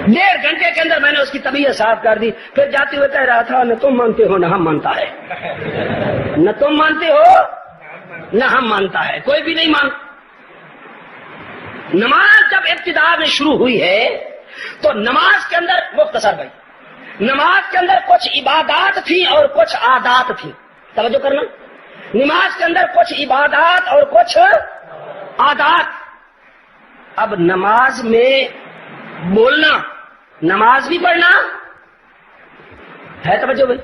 1.5 گھنٹے کے اندر میں نے اس کی طبیعت صاف کر دی. پھر جاتے ہوئے کہہ رہا تھا نہ تم مانتے ہو نہ ہم مانتا ہے، نہ تم مانتے ہو نہ ہم مانتا ہے، کوئی بھی نہیں مانتا. نماز جب ابتدا میں شروع ہوئی ہے تو نماز کے اندر مختصر بھائی، نماز کے اندر کچھ عبادات تھی اور کچھ عادات تھی. توجہ کرنا، نماز کے اندر کچھ عبادات اور کچھ عادات. اب نماز میں بولنا، نماز بھی پڑھنا ہے. توجہ بھائی،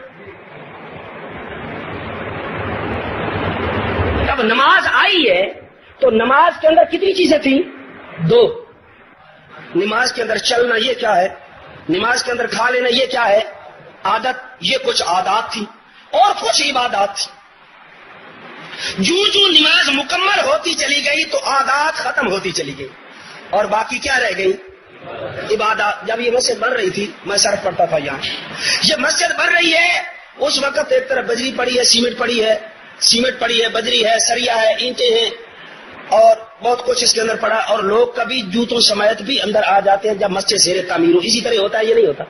جب نماز آئی ہے تو نماز کے اندر کتنی چیزیں تھیں؟ 2. نماز کے اندر چلنا، یہ کیا ہے؟ نماز کے اندر کھا لینا، یہ کیا ہے؟ عادت. یہ کچھ عادات تھی اور کچھ عبادات تھی. جو نماز مکمل ہوتی چلی گئی تو عادات ختم ہوتی چلی گئی اور باقی کیا رہ گئی؟ عبادات. جب یہ مسجد بن رہی تھی، میں سڑک پڑتا تھا یہاں، یہ مسجد بن رہی ہے، اس وقت ایک طرف بجری پڑی ہے، سیمنٹ پڑی ہے، بجری ہے، سریا ہے، اینٹیں ہیں اور بہت کچھ اس کے اندر پڑا. اور لوگ کبھی جوتوں سمیت بھی اندر آ جاتے ہیں جب مسجد زیر تعمیر ہو. اسی طرح ہوتا ہے، یہ نہیں ہوتا.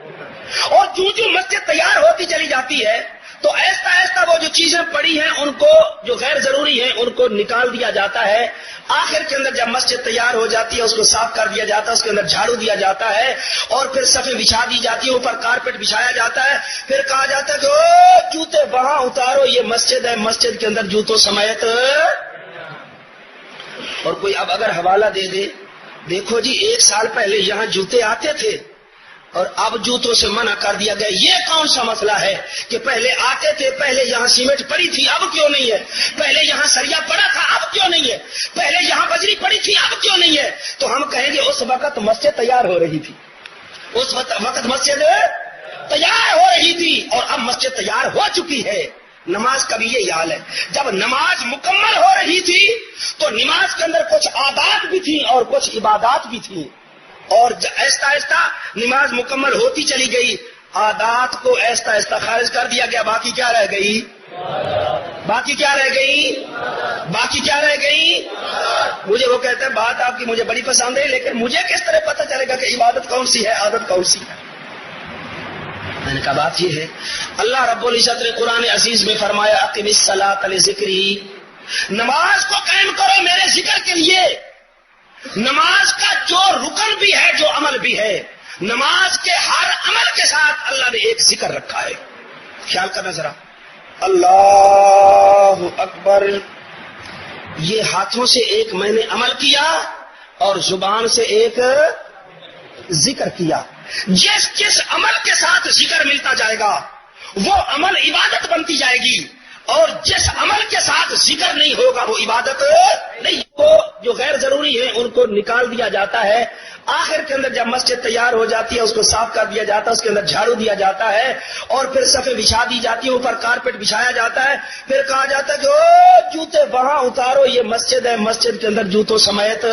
اور جو مسجد تیار ہوتی چلی جاتی ہے تو ایسا ایسا وہ جو چیزیں پڑی ہیں ان کو، جو غیر ضروری ہیں، ان کو نکال دیا جاتا ہے. آخر کے اندر جب مسجد تیار ہو جاتی ہے اس کو صاف کر دیا جاتا ہے، اس کے اندر جھاڑو دیا جاتا ہے اور پھر صفیں بچھا دی جاتی ہے، اوپر کارپیٹ بچھایا جاتا ہے. پھر کہا جاتا ہے کہ او جوتے وہاں اتارو، یہ مسجد ہے، مسجد کے اندر جوتوں سمیت. اور کوئی اب اگر حوالہ دے دے، دیکھو جی 1 سال پہلے یہاں جوتے آتے تھے اور اب جوتوں سے منع کر دیا گیا. یہ کون سا مسئلہ ہے کہ پہلے آتے تھے، پہلے یہاں سیمنٹ پڑی تھی اب کیوں نہیں ہے، پہلے یہاں سریا پڑا تھا اب کیوں نہیں ہے، پہلے یہاں بجری پڑی تھی اب کیوں نہیں ہے؟ تو ہم کہیں گے اس وقت مسجد تیار ہو رہی تھی، اس وقت مسجد تیار ہو رہی تھی اور اب مسجد تیار ہو چکی ہے. نماز کا بھی یہ حال ہے. جب نماز مکمل ہو رہی تھی تو نماز کے اندر کچھ عادات بھی تھی اور کچھ عبادات بھی تھی. اور ایسا ایسا نماز مکمل ہوتی چلی گئی، عادات کو ایسا ایسا خارج کر دیا گیا. باقی کیا رہ گئی؟ باقی کیا رہ گئی؟ باقی کیا رہ گئی؟ مجھے وہ کہتے ہیں بات آپ کی مجھے بڑی پسند ہے، لیکن مجھے کس طرح پتہ چلے گا کہ عبادت کون سی ہے، عادت کون سی ہے؟ میں نے کہا بات یہ ہے، اللہ رب العزت نے قرآن عزیز میں فرمایا اقم الصلاۃ لذکری، نماز کو قائم کرو میرے ذکر کے لیے. نماز کا جو رکن بھی ہے، جو عمل بھی ہے، نماز کے ہر عمل کے ساتھ اللہ نے ایک ذکر رکھا ہے. خیال کرنا ذرا، اللہ اکبر. یہ ہاتھوں سے ایک میں نے عمل کیا اور زبان سے ایک ذکر کیا. جس عمل کے ساتھ ذکر ملتا جائے گا وہ عمل عبادت بنتی جائے گی، اور جس عمل کے ساتھ ذکر نہیں ہوگا وہ عبادت نہیں. وہ جو غیر ضروری ہے ان کو نکال دیا جاتا ہے. آخر کے اندر جب مسجد تیار ہو جاتی ہے اس کو صاف کر دیا جاتا ہے، اس کے اندر جھاڑو دیا جاتا ہے اور پھر صفیں بچھا دی جاتی ہے، اوپر کارپیٹ بچھایا جاتا ہے. پھر کہا جاتا ہے کہ او جوتے وہاں اتارو، یہ مسجد ہے، مسجد کے اندر جوتوں سمیت.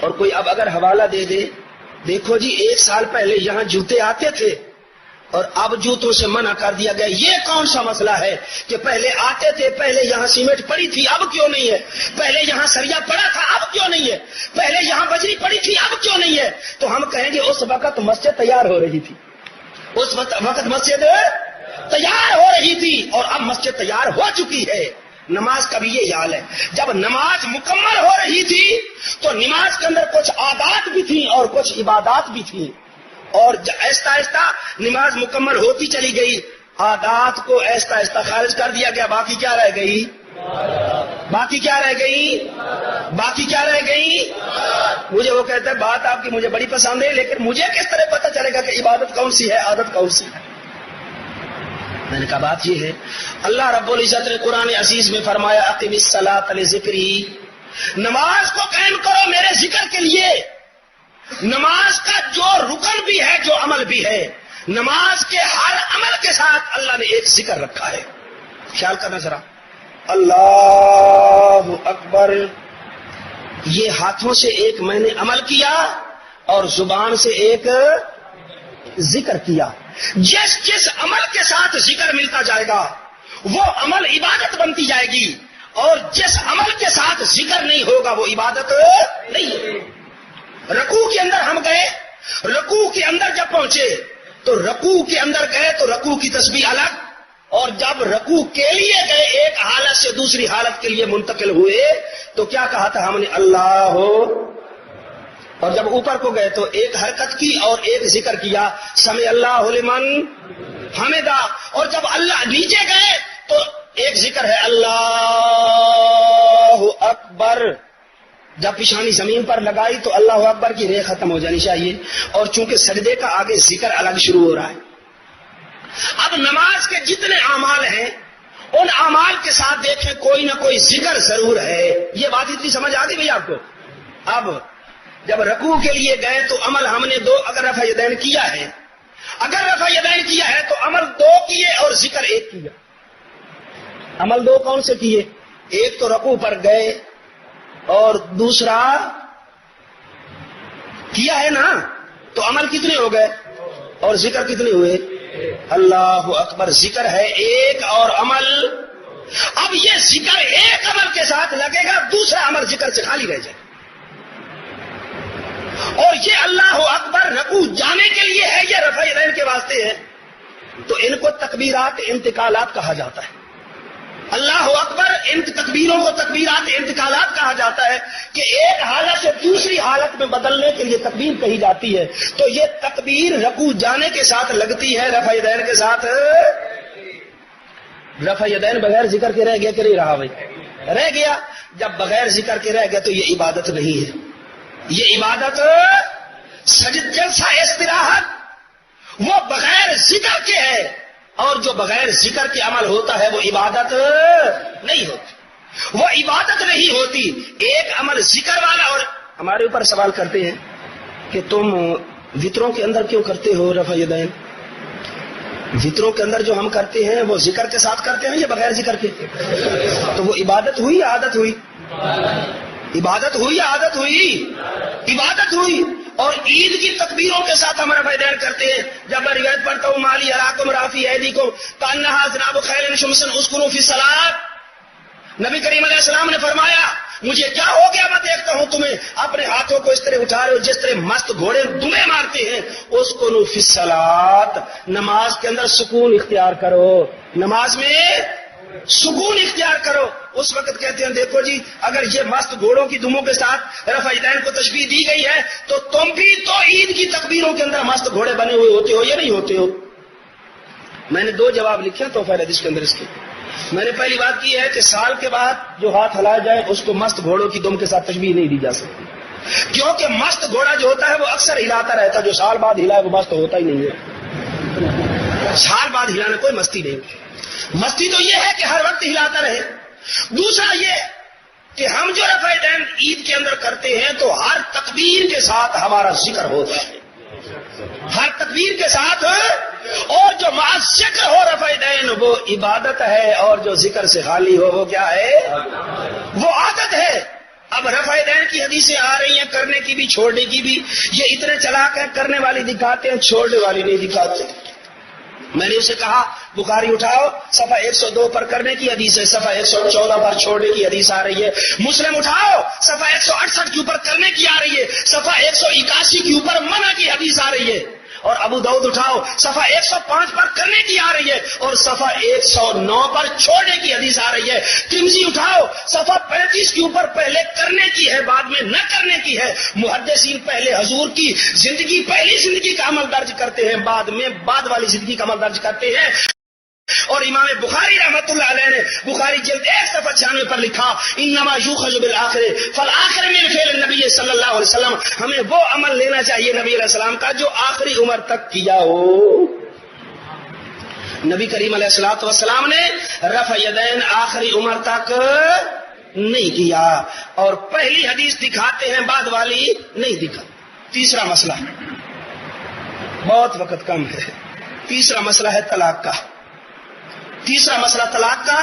اور کوئی اب اگر حوالہ دے دے، دیکھو جی 1 سال پہلے یہاں جوتے آتے تھے اور اب جوتوں سے منع کر دیا گیا. یہ کون سا مسئلہ ہے کہ پہلے آتے تھے، پہلے یہاں سیمنٹ پڑی تھی اب کیوں نہیں ہے، پہلے یہاں سریا پڑا تھا اب کیوں نہیں ہے، پہلے یہاں بجری پڑی تھی اب کیوں نہیں ہے؟ تو ہم کہیں گے اس وقت مسجد تیار ہو رہی تھی، اس وقت مسجد تیار ہو رہی تھی اور اب مسجد تیار ہو چکی ہے. نماز کا بھی یہ حال ہے. جب نماز مکمل ہو رہی تھی تو نماز کے اندر کچھ عادات بھی تھیں اور کچھ عبادات بھی تھیں. اور ایسا ایسا نماز مکمل ہوتی چلی گئی، عادات کو ایسا ایسا خارج کر دیا گیا. باقی کیا رہ گئی؟ باقی کیا رہ گئی؟ باقی کیا رہ گئی؟ مجھے وہ کہتے ہیں بات آپ کی مجھے بڑی پسند ہے، لیکن مجھے کس طرح پتہ چلے گا کہ عبادت کون سی ہے، عادت کون سی ہے؟ میں نے کہا بات یہ ہے، اللہ رب العزت نے قرآن عزیز میں فرمایا اقم الصلاۃ لذکری، نماز کو قائم کرو میرے ذکر کے لیے. نماز کا جو رکن بھی ہے، جو عمل بھی ہے، نماز کے ہر عمل کے ساتھ اللہ نے ایک ذکر رکھا ہے. خیال کرنا ذرا. اللہ اکبر، یہ ہاتھوں سے ایک میں نے عمل کیا اور زبان سے ایک ذکر کیا. جس جس عمل کے ساتھ ذکر ملتا جائے گا وہ عمل عبادت بنتی جائے گی، اور جس عمل کے ساتھ ذکر نہیں ہوگا وہ عبادت نہیں ہے. رکوع کے اندر ہم گئے، رکوع کے اندر جب پہنچے تو رکوع کے اندر گئے تو رکوع کی تسبیح الگ، اور جب رکوع کے لیے گئے ایک حالت سے دوسری حالت کے لیے منتقل ہوئے تو کیا کہا تھا ہم نے؟ اللہ ہو. اور جب اوپر کو گئے تو ایک حرکت کی اور ایک ذکر کیا، سمع اللہ لمن حمدہ. اور جب اللہ نیچے گئے تو ایک ذکر ہے اللہ اکبر. جب پیشانی زمین پر لگائی تو اللہ اکبر کی رے ختم ہو جانی چاہیے، اور چونکہ سجدے کا آگے ذکر الگ شروع ہو رہا ہے. اب نماز کے جتنے اعمال ہیں ان اعمال کے ساتھ دیکھیں کوئی نہ کوئی ذکر ضرور ہے. یہ بات اتنی سمجھ آ گئی بھائی آپ کو؟ اب جب رکوع کے لیے گئے تو عمل ہم نے دو، اگر رفع یدین کیا ہے، اگر رفع یدین کیا ہے تو عمل دو کیے اور ذکر ایک کیا. عمل دو کون سے کیے؟ ایک تو رکوع پر گئے اور دوسرا کیا ہے نا، تو عمل کتنے ہو گئے اور ذکر کتنے ہوئے؟ اللہ اکبر. ذکر ہے ایک اور عمل. اب یہ ذکر ایک عمل کے ساتھ لگے گا، دوسرا عمل ذکر سے خالی رہ جائے. اور یہ اللہ اکبر رکوع جانے کے لیے ہے، یہ رفع یدین کے واسطے ہے. تو ان کو تکبیرات انتقالات کہا جاتا ہے. اللہ اکبر ان تکبیروں کو تکبیرات انتقالات کہا جاتا ہے کہ ایک حالت سے دوسری حالت میں بدلنے کے لیے تکبیر کہی جاتی ہے. تو یہ تکبیر رکوع جانے کے ساتھ لگتی ہے، رفع یدین کے ساتھ. رفع یدین بغیر ذکر کے رہ گیا کہ نہیں رہا بھائی؟ رہ گیا. جب بغیر ذکر کے رہ گیا تو یہ عبادت نہیں ہے. یہ عبادت سجد جلسہ استراحت وہ بغیر ذکر کے ہے، اور جو بغیر ذکر کے عمل ہوتا ہے وہ عبادت نہیں ہوتی، وہ عبادت نہیں ہوتی. ایک عمل ذکر والا. اور ہمارے اوپر سوال کرتے ہیں کہ تم وطروں کے اندر کیوں کرتے ہو رفع یدین؟ وطروں کے اندر جو ہم کرتے ہیں وہ ذکر کے ساتھ کرتے ہیں یا بغیر ذکر کے؟ تو وہ عبادت ہوئی یا عادت ہوئی؟ عبادت ہوئی یا عادت ہوئی؟ عبادت ہوئی. اور عید کی تکبیروں کے ساتھ ہم رفع یدین کرتے ہیں. جب میں روایت پڑھتا ہوں مالی اراکم رافی ایدیکم کانہا ذناب خیل شمسن اسکنوا فی الصلاۃ، نبی کریم علیہ السلام نے فرمایا مجھے کیا ہو گیا، میں دیکھتا ہوں تمہیں اپنے ہاتھوں کو اس طرح اٹھا رہے ہو جس طرح مست گھوڑے دمے مارتے ہیں. اسکنوا فی الصلاۃ، نماز کے اندر سکون اختیار کرو، نماز میں سکون اختیار کرو. اس وقت کہتے ہیں دیکھو جی اگر یہ مست گھوڑوں کی دموں کے ساتھ رفع یدین کو تشبیہ دی گئی ہے تو تم بھی تو عید کی تکبیروں کے اندر مست گھوڑے بنے ہوئے ہوتے ہو یا نہیں ہوتے ہو؟ میں نے دو جواب لکھے تو توفیق حدیث کے اندر اس کے. میں نے پہلی بات کی ہے کہ سال کے بعد جو ہاتھ ہلایا جائے اس کو مست گھوڑوں کی دم کے ساتھ تشبیہ نہیں دی جا سکتی، کیونکہ مست گھوڑا جو ہوتا ہے وہ اکثر ہلاتا رہتا ہے، جو سال بعد ہلا ہے وہ مست ہوتا ہی نہیں ہے. سال بعد ہلانا کوئی مستی نہیں. مستی تو یہ ہے کہ ہر وقت ہلاتا رہے. دوسرا یہ کہ ہم جو رفع یدین عید کے اندر کرتے ہیں تو ہر تکبیر کے ساتھ ہمارا ذکر ہوتا ہے، ہر تکبیر کے ساتھ. اور جو مع ذکر ہو رفع یدین وہ عبادت ہے، اور جو ذکر سے خالی ہو وہ کیا ہے؟ وہ عادت ہے. اب رفع یدین کی حدیثیں آ رہی ہیں کرنے کی بھی چھوڑنے کی بھی. یہ اتنے چلاک ہیں، کرنے والی دکھاتے ہیں چھوڑنے والی نہیں دکھاتے. میں نے اسے کہا بخاری اٹھاؤ صفحہ 102 پر کرنے کی حدیث ہے، صفحہ 114 پر چھوڑنے کی حدیث آ رہی ہے. مسلم اٹھاؤ صفحہ 168 کے اوپر کرنے کی آ رہی ہے، صفحہ 181 کے اوپر منع کی حدیث آ رہی ہے. اور ابو داؤد اٹھاؤ صفحہ 105 پر کرنے کی آ رہی ہے اور صفحہ 109 پر چھوڑنے کی حدیث آ رہی ہے. ترمذی اٹھاؤ صفحہ 35 کے اوپر پہلے کرنے کی ہے بعد میں نہ کرنے کی ہے. محدثین پہلے حضور کی زندگی پہلی زندگی کا عمل درج کرتے ہیں، بعد میں بعد والی زندگی کا عمل درج کرتے ہیں. اور امام بخاری رحمۃ اللہ علیہ نے بخاری جلد 1 صفحہ 96 پر لکھا انما یؤخذ بالآخر فالآخر من فعل النبی صلی اللہ علیہ وسلم. ہمیں وہ عمل لینا چاہیے نبی علیہ السلام کا جو آخری عمر تک کیا ہو. نبی کریم علیہ الصلوۃ والسلام نے رفع یدین آخری عمر تک نہیں کیا، اور پہلی حدیث دکھاتے ہیں بعد والی نہیں دکھا. تیسرا مسئلہ، بہت وقت کم ہے، تیسرا مسئلہ ہے طلاق کا. تیسرا مسئلہ طلاق کا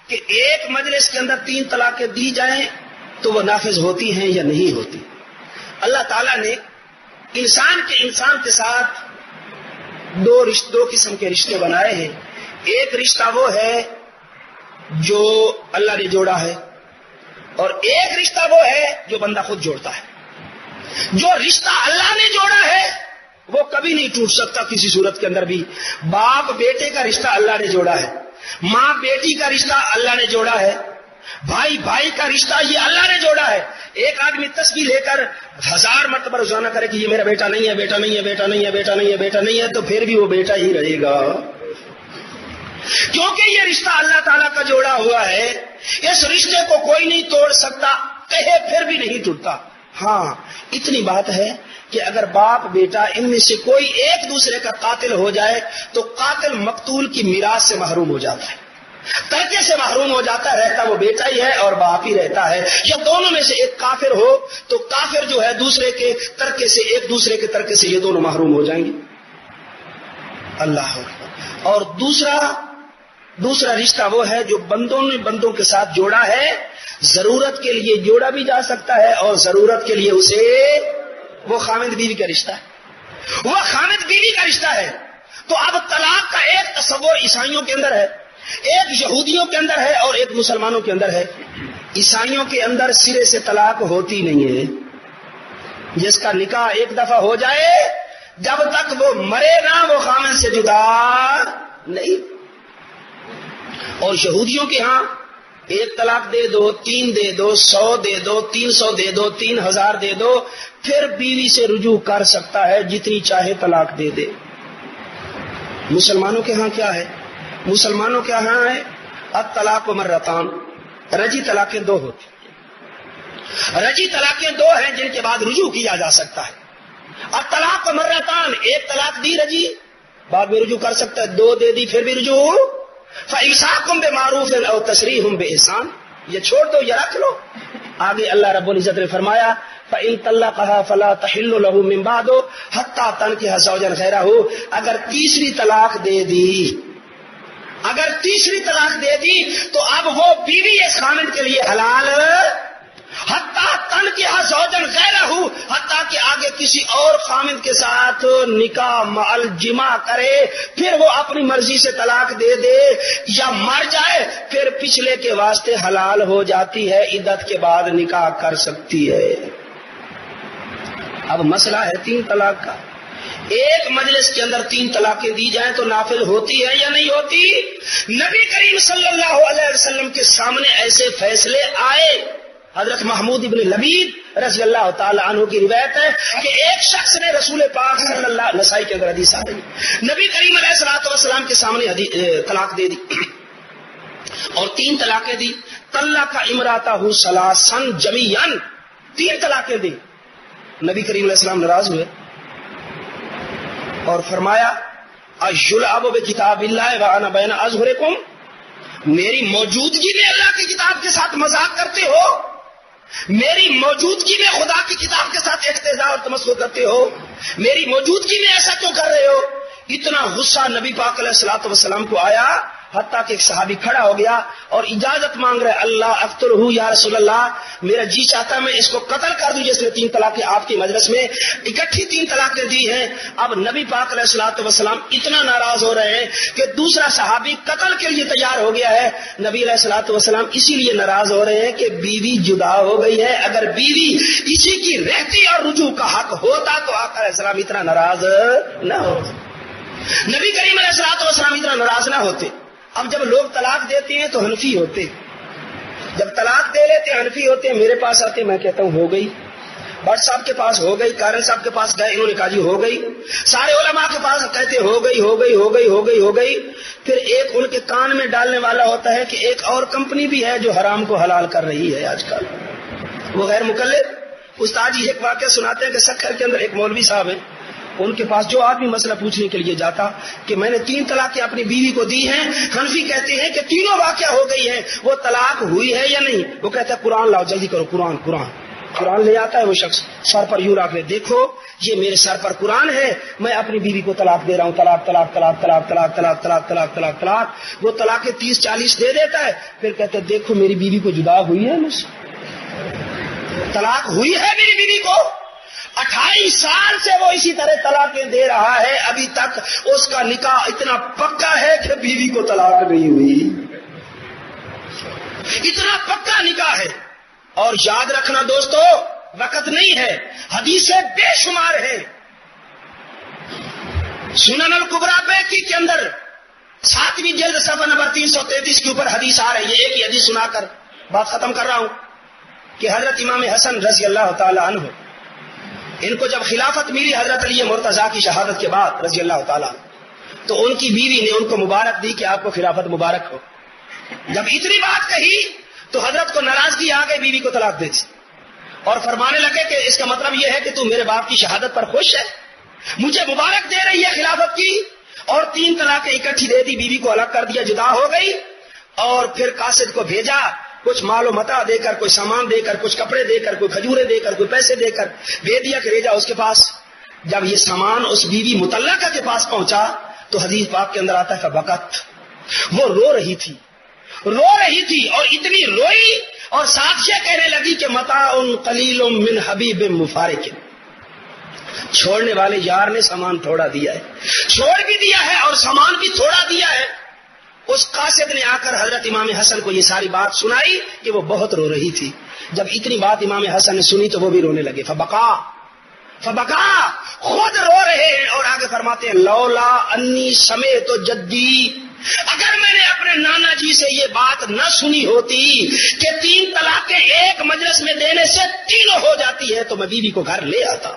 کہ ایک مجلس کے اندر 3 طلاقیں دی جائیں تو وہ نافذ ہوتی ہیں یا نہیں ہوتی. اللہ تعالیٰ نے انسان کے ساتھ دو قسم کے رشتے بنائے ہیں. ایک رشتہ وہ ہے جو اللہ نے جوڑا ہے اور ایک رشتہ وہ ہے جو بندہ خود جوڑتا ہے. جو رشتہ اللہ نے جوڑا ہے وہ کبھی نہیں ٹوٹ سکتا کسی صورت کے اندر بھی. باپ بیٹے کا رشتہ اللہ نے جوڑا ہے, ماں بیٹی کا رشتہ اللہ نے جوڑا ہے, بھائی بھائی کا رشتہ یہ اللہ نے جوڑا ہے. ایک آدمی تسبیح لے کر 1000 مرتبہ روزانہ کرے کہ یہ میرا بیٹا نہیں ہے, بیٹا نہیں ہے, بیٹا نہیں ہے, بیٹا نہیں ہے, بیٹا نہیں ہے, تو پھر بھی وہ بیٹا ہی رہے گا, کیونکہ یہ رشتہ اللہ تعالیٰ کا جوڑا ہوا ہے. اس رشتے کو کوئی نہیں توڑ سکتا, کہے پھر بھی نہیں ٹوٹتا. ہاں اتنی بات ہے کہ اگر باپ بیٹا ان میں سے کوئی ایک دوسرے کا قاتل ہو جائے تو قاتل مقتول کی میراث سے محروم ہو جاتا ہے, ترکے سے محروم ہو جاتا ہے. رہتا وہ بیٹا ہی ہے اور باپ ہی رہتا ہے. یا دونوں میں سے ایک کافر ہو تو کافر جو ہے دوسرے کے ترکے سے, ایک دوسرے کے ترکے سے یہ دونوں محروم ہو جائیں گے. اللہ اکبر. اور دوسرا رشتہ وہ ہے جو بندوں نے بندوں کے ساتھ جوڑا ہے. ضرورت کے لیے جوڑا بھی جا سکتا ہے اور ضرورت کے لیے اسے, وہ خامد بیوی کا رشتہ ہے, وہ خامد بیوی کا رشتہ ہے. تو اب طلاق کا ایک تصور عیسائیوں کے اندر ہے, ایک یہودیوں کے اندر ہے اور ایک مسلمانوں کے اندر ہے. عیسائیوں کے اندر سرے سے طلاق ہوتی نہیں ہے. جس کا نکاح ایک دفعہ ہو جائے جب تک وہ مرے نہ وہ خامد سے جدا نہیں. اور یہودیوں کے ہاں 1 طلاق دے دو, 3 دے دو, 100 دے دو, 300 دے دو, 3000 دے دو, پھر بیوی سے رجوع کر سکتا ہے, جتنی چاہے طلاق دے دے. مسلمانوں کے ہاں کیا ہے؟ مسلمانوں کے ہاں ہے الطلاق مرتان, رجی طلاقیں 2 ہوتی. رجی طلاقیں 2 ہیں جن کے بعد رجوع کیا جا سکتا ہے. الطلاق مرتان, 1 طلاق دی رجی, بعد میں رجوع کر سکتا ہے, 2 دے دی پھر بھی رجوع. فَإِمْسَاكُمْ بِمَعْرُوفٍ أَوْ تَسْرِيحٌ بِإِحْسَانٍ, یہ چھوڑ دو یا رکھ لو. آگے اللہ رب العزت نے فرمایا فَإِن طَلَّقَهَا فَلَا تَحِلُّ لَهُ مِن بَعْدُ حَتَّى تَنكِحَ زَوْجًا غَيْرَهُ. اگر تیسری طلاق دے دی تو اب وہ بیوی اس خامد کے لیے حلال, حتیٰ تنکح زوجن غیرہ, حتیٰ کہ آگے کسی اور خامد کے ساتھ نکاح مع جمع کرے, پھر وہ اپنی مرضی سے طلاق دے دے یا مر جائے, پھر پچھلے کے واسطے حلال ہو جاتی ہے, عدت کے بعد نکاح کر سکتی ہے. اب مسئلہ ہے 3 طلاق کا. ایک مجلس کے اندر 3 طلاقیں دی جائیں تو نافذ ہوتی ہے یا نہیں ہوتی؟ نبی کریم صلی اللہ علیہ وسلم کے سامنے ایسے فیصلے آئے. حضرت محمود ابن لبید رضی اللہ تعالی عنہ کی روایت ہے کہ ایک شخص نے رسول پاک صلی اللہ نسائی کے اندر حدیث آ رہی, نبی کریم علیہ الصلوۃ والسلام کے سامنے طلاق دے دی اور 3 طلاقیں دی. طلق امراتہ ثلاثا جمیعا, 3 طلاقیں دی. نبی کریم علیہ السلام ناراض ہوئے اور فرمایا اجلعب بکتاب اللہ وانا بین اظہرکم, میری موجودگی میں اللہ کی کتاب کے ساتھ مذاق کرتے ہو, میری موجودگی میں خدا کی کتاب کے ساتھ اقتداء اور تمسخر کرتے ہو, میری موجودگی میں ایسا کیوں کر رہے ہو؟ اتنا غصہ نبی پاک علیہ الصلوۃ والسلام کو آیا, حتیٰ کہ ایک صحابی کھڑا ہو گیا اور اجازت مانگ رہے, اللہ اقتلہ یا رسول اللہ, میرا جی چاہتا ہے میں اس کو قتل کر دوں جس نے 3 طلاقیں آپ کی مجلس میں اکٹھی 3 طلاقیں دی ہیں. اب نبی پاک علیہ الصلوۃ والسلام اتنا ناراض ہو رہے ہیں کہ دوسرا صحابی قتل کے لیے تیار ہو گیا ہے. نبی علیہ الصلوۃ والسلام اسی لیے ناراض ہو رہے ہیں کہ بیوی جدا ہو گئی ہے, اگر بیوی اسی کی رہتی اور رجوع کا حق ہوتا تو آقا علیہ السلام اتنا ناراض نہ ہوتے, نبی کریم علیہ الصلوۃ والسلام اتنا ناراض نہ ہوتے. اب جب لوگ طلاق دیتے ہیں تو حنفی ہوتے, جب طلاق دے لیتے حنفی ہوتے ہیں, میرے پاس آتے, میں کہتا ہوں ہو گئی, بٹ صاحب کے پاس ہو گئی, کارن صاحب کے پاس گئے, انہوں نے کہا جی ہو گئی, سارے علماء کے پاس کہتے ہو گئی ہو گئی ہو گئی ہو گئی ہو گئی. پھر ایک ان کے کان میں ڈالنے والا ہوتا ہے کہ ایک اور کمپنی بھی ہے جو حرام کو حلال کر رہی ہے آج کل, وہ غیر مقلد. استاد جی ایک واقعہ سناتے ہیں کہ سکھر کے اندر ایک مولوی صاحب ہیں, ان کے پاس جو آدمی مسئلہ پوچھنے کے لیے جاتا کہ میں نے 3 طلاقیں اپنی بیوی کو دی ہیں, حنفی کہتے ہیں کہ تینوں واقعہ ہو گئی ہیں, وہ طلاق ہوئی ہے یا نہیں؟ وہ کہتا ہے قرآن لاؤ جلدی کرو, قرآن. قرآن لے آتا ہے وہ شخص سر پر یوں رکھ لے, دیکھو یہ میرے سر پر قرآن ہے, میں اپنی بیوی کو طلاق دے رہا ہوں, طلاق طلاق طلاق طلاق طلاق طلاق طلاق طلاق طلاق طلاق. وہ طلاق 30-40 دے دیتا ہے, پھر کہتے ہیں دیکھو میری بیوی کو جدا ہوئی ہے مجھ سے, طلاق ہوئی ہے میری بیوی کو. 28 سال سے وہ اسی طرح طلاقیں دے رہا ہے, ابھی تک اس کا نکاح اتنا پکا ہے کہ بیوی کو طلاق نہیں ہوئی, اتنا پکا نکاح ہے. اور یاد رکھنا دوستو, وقت نہیں ہے, حدیثیں بے شمار ہیں. سنن الکبریٰ بیہقی کے اندر 7ویں جلد صفحہ نمبر 333 کے اوپر حدیث آ رہی ہے. ایک ہی حدیث سنا کر بات ختم کر رہا ہوں کہ حضرت امام حسن رضی اللہ تعالی عنہ, ان کو جب خلافت ملی حضرت علی مرتضیٰ کی شہادت کے بعد رضی اللہ تعالیٰ, تو ان کی بیوی نے ان کو مبارک دی کہ آپ کو خلافت مبارک ہو. جب اتنی بات کہی تو حضرت کو ناراضگی آ گئی, بیوی کو طلاق دے دی اور فرمانے لگے کہ اس کا مطلب یہ ہے کہ تو میرے باپ کی شہادت پر خوش ہے, مجھے مبارک دے رہی ہے خلافت کی, اور 3 طلاقیں اکٹھی دے دی, بیوی کو الگ کر دیا, جدا ہو گئی. اور پھر قاصد کو بھیجا, کچھ مال و متاع دے کر, کوئی سامان دے کر, کچھ کپڑے دے کر, کوئی کھجورے دے کر, کوئی پیسے دے کر بھیج دیا کہ لے جا اس کے پاس. جب یہ سامان اس بیوی مطلقہ کے پاس پہنچا تو حدیث پاک کے اندر آتا ہے فبکت, وہ رو رہی تھی اور اتنی روئی اور ساتھ یہ کہنے لگی کہ متاع قلیل من حبیب مفارق, چھوڑنے والے یار نے سامان تھوڑا دیا ہے, چھوڑ بھی دیا ہے اور سامان بھی تھوڑا دیا ہے. اس قاصد نے آ کر حضرت امام حسن کو یہ ساری بات سنائی کہ وہ بہت رو رہی تھی. جب اتنی بات امام حسن نے سنی تو وہ بھی رونے لگے, فبکا خود رو رہے ہیں. اور آگے فرماتے ہیں لولا انی سمعت جدی, اگر میں نے اپنے نانا جی سے یہ بات نہ سنی ہوتی کہ 3 طلاقیں ایک مجلس میں دینے سے 3 ہو جاتی ہے تو میں بیوی کو گھر لے آتا.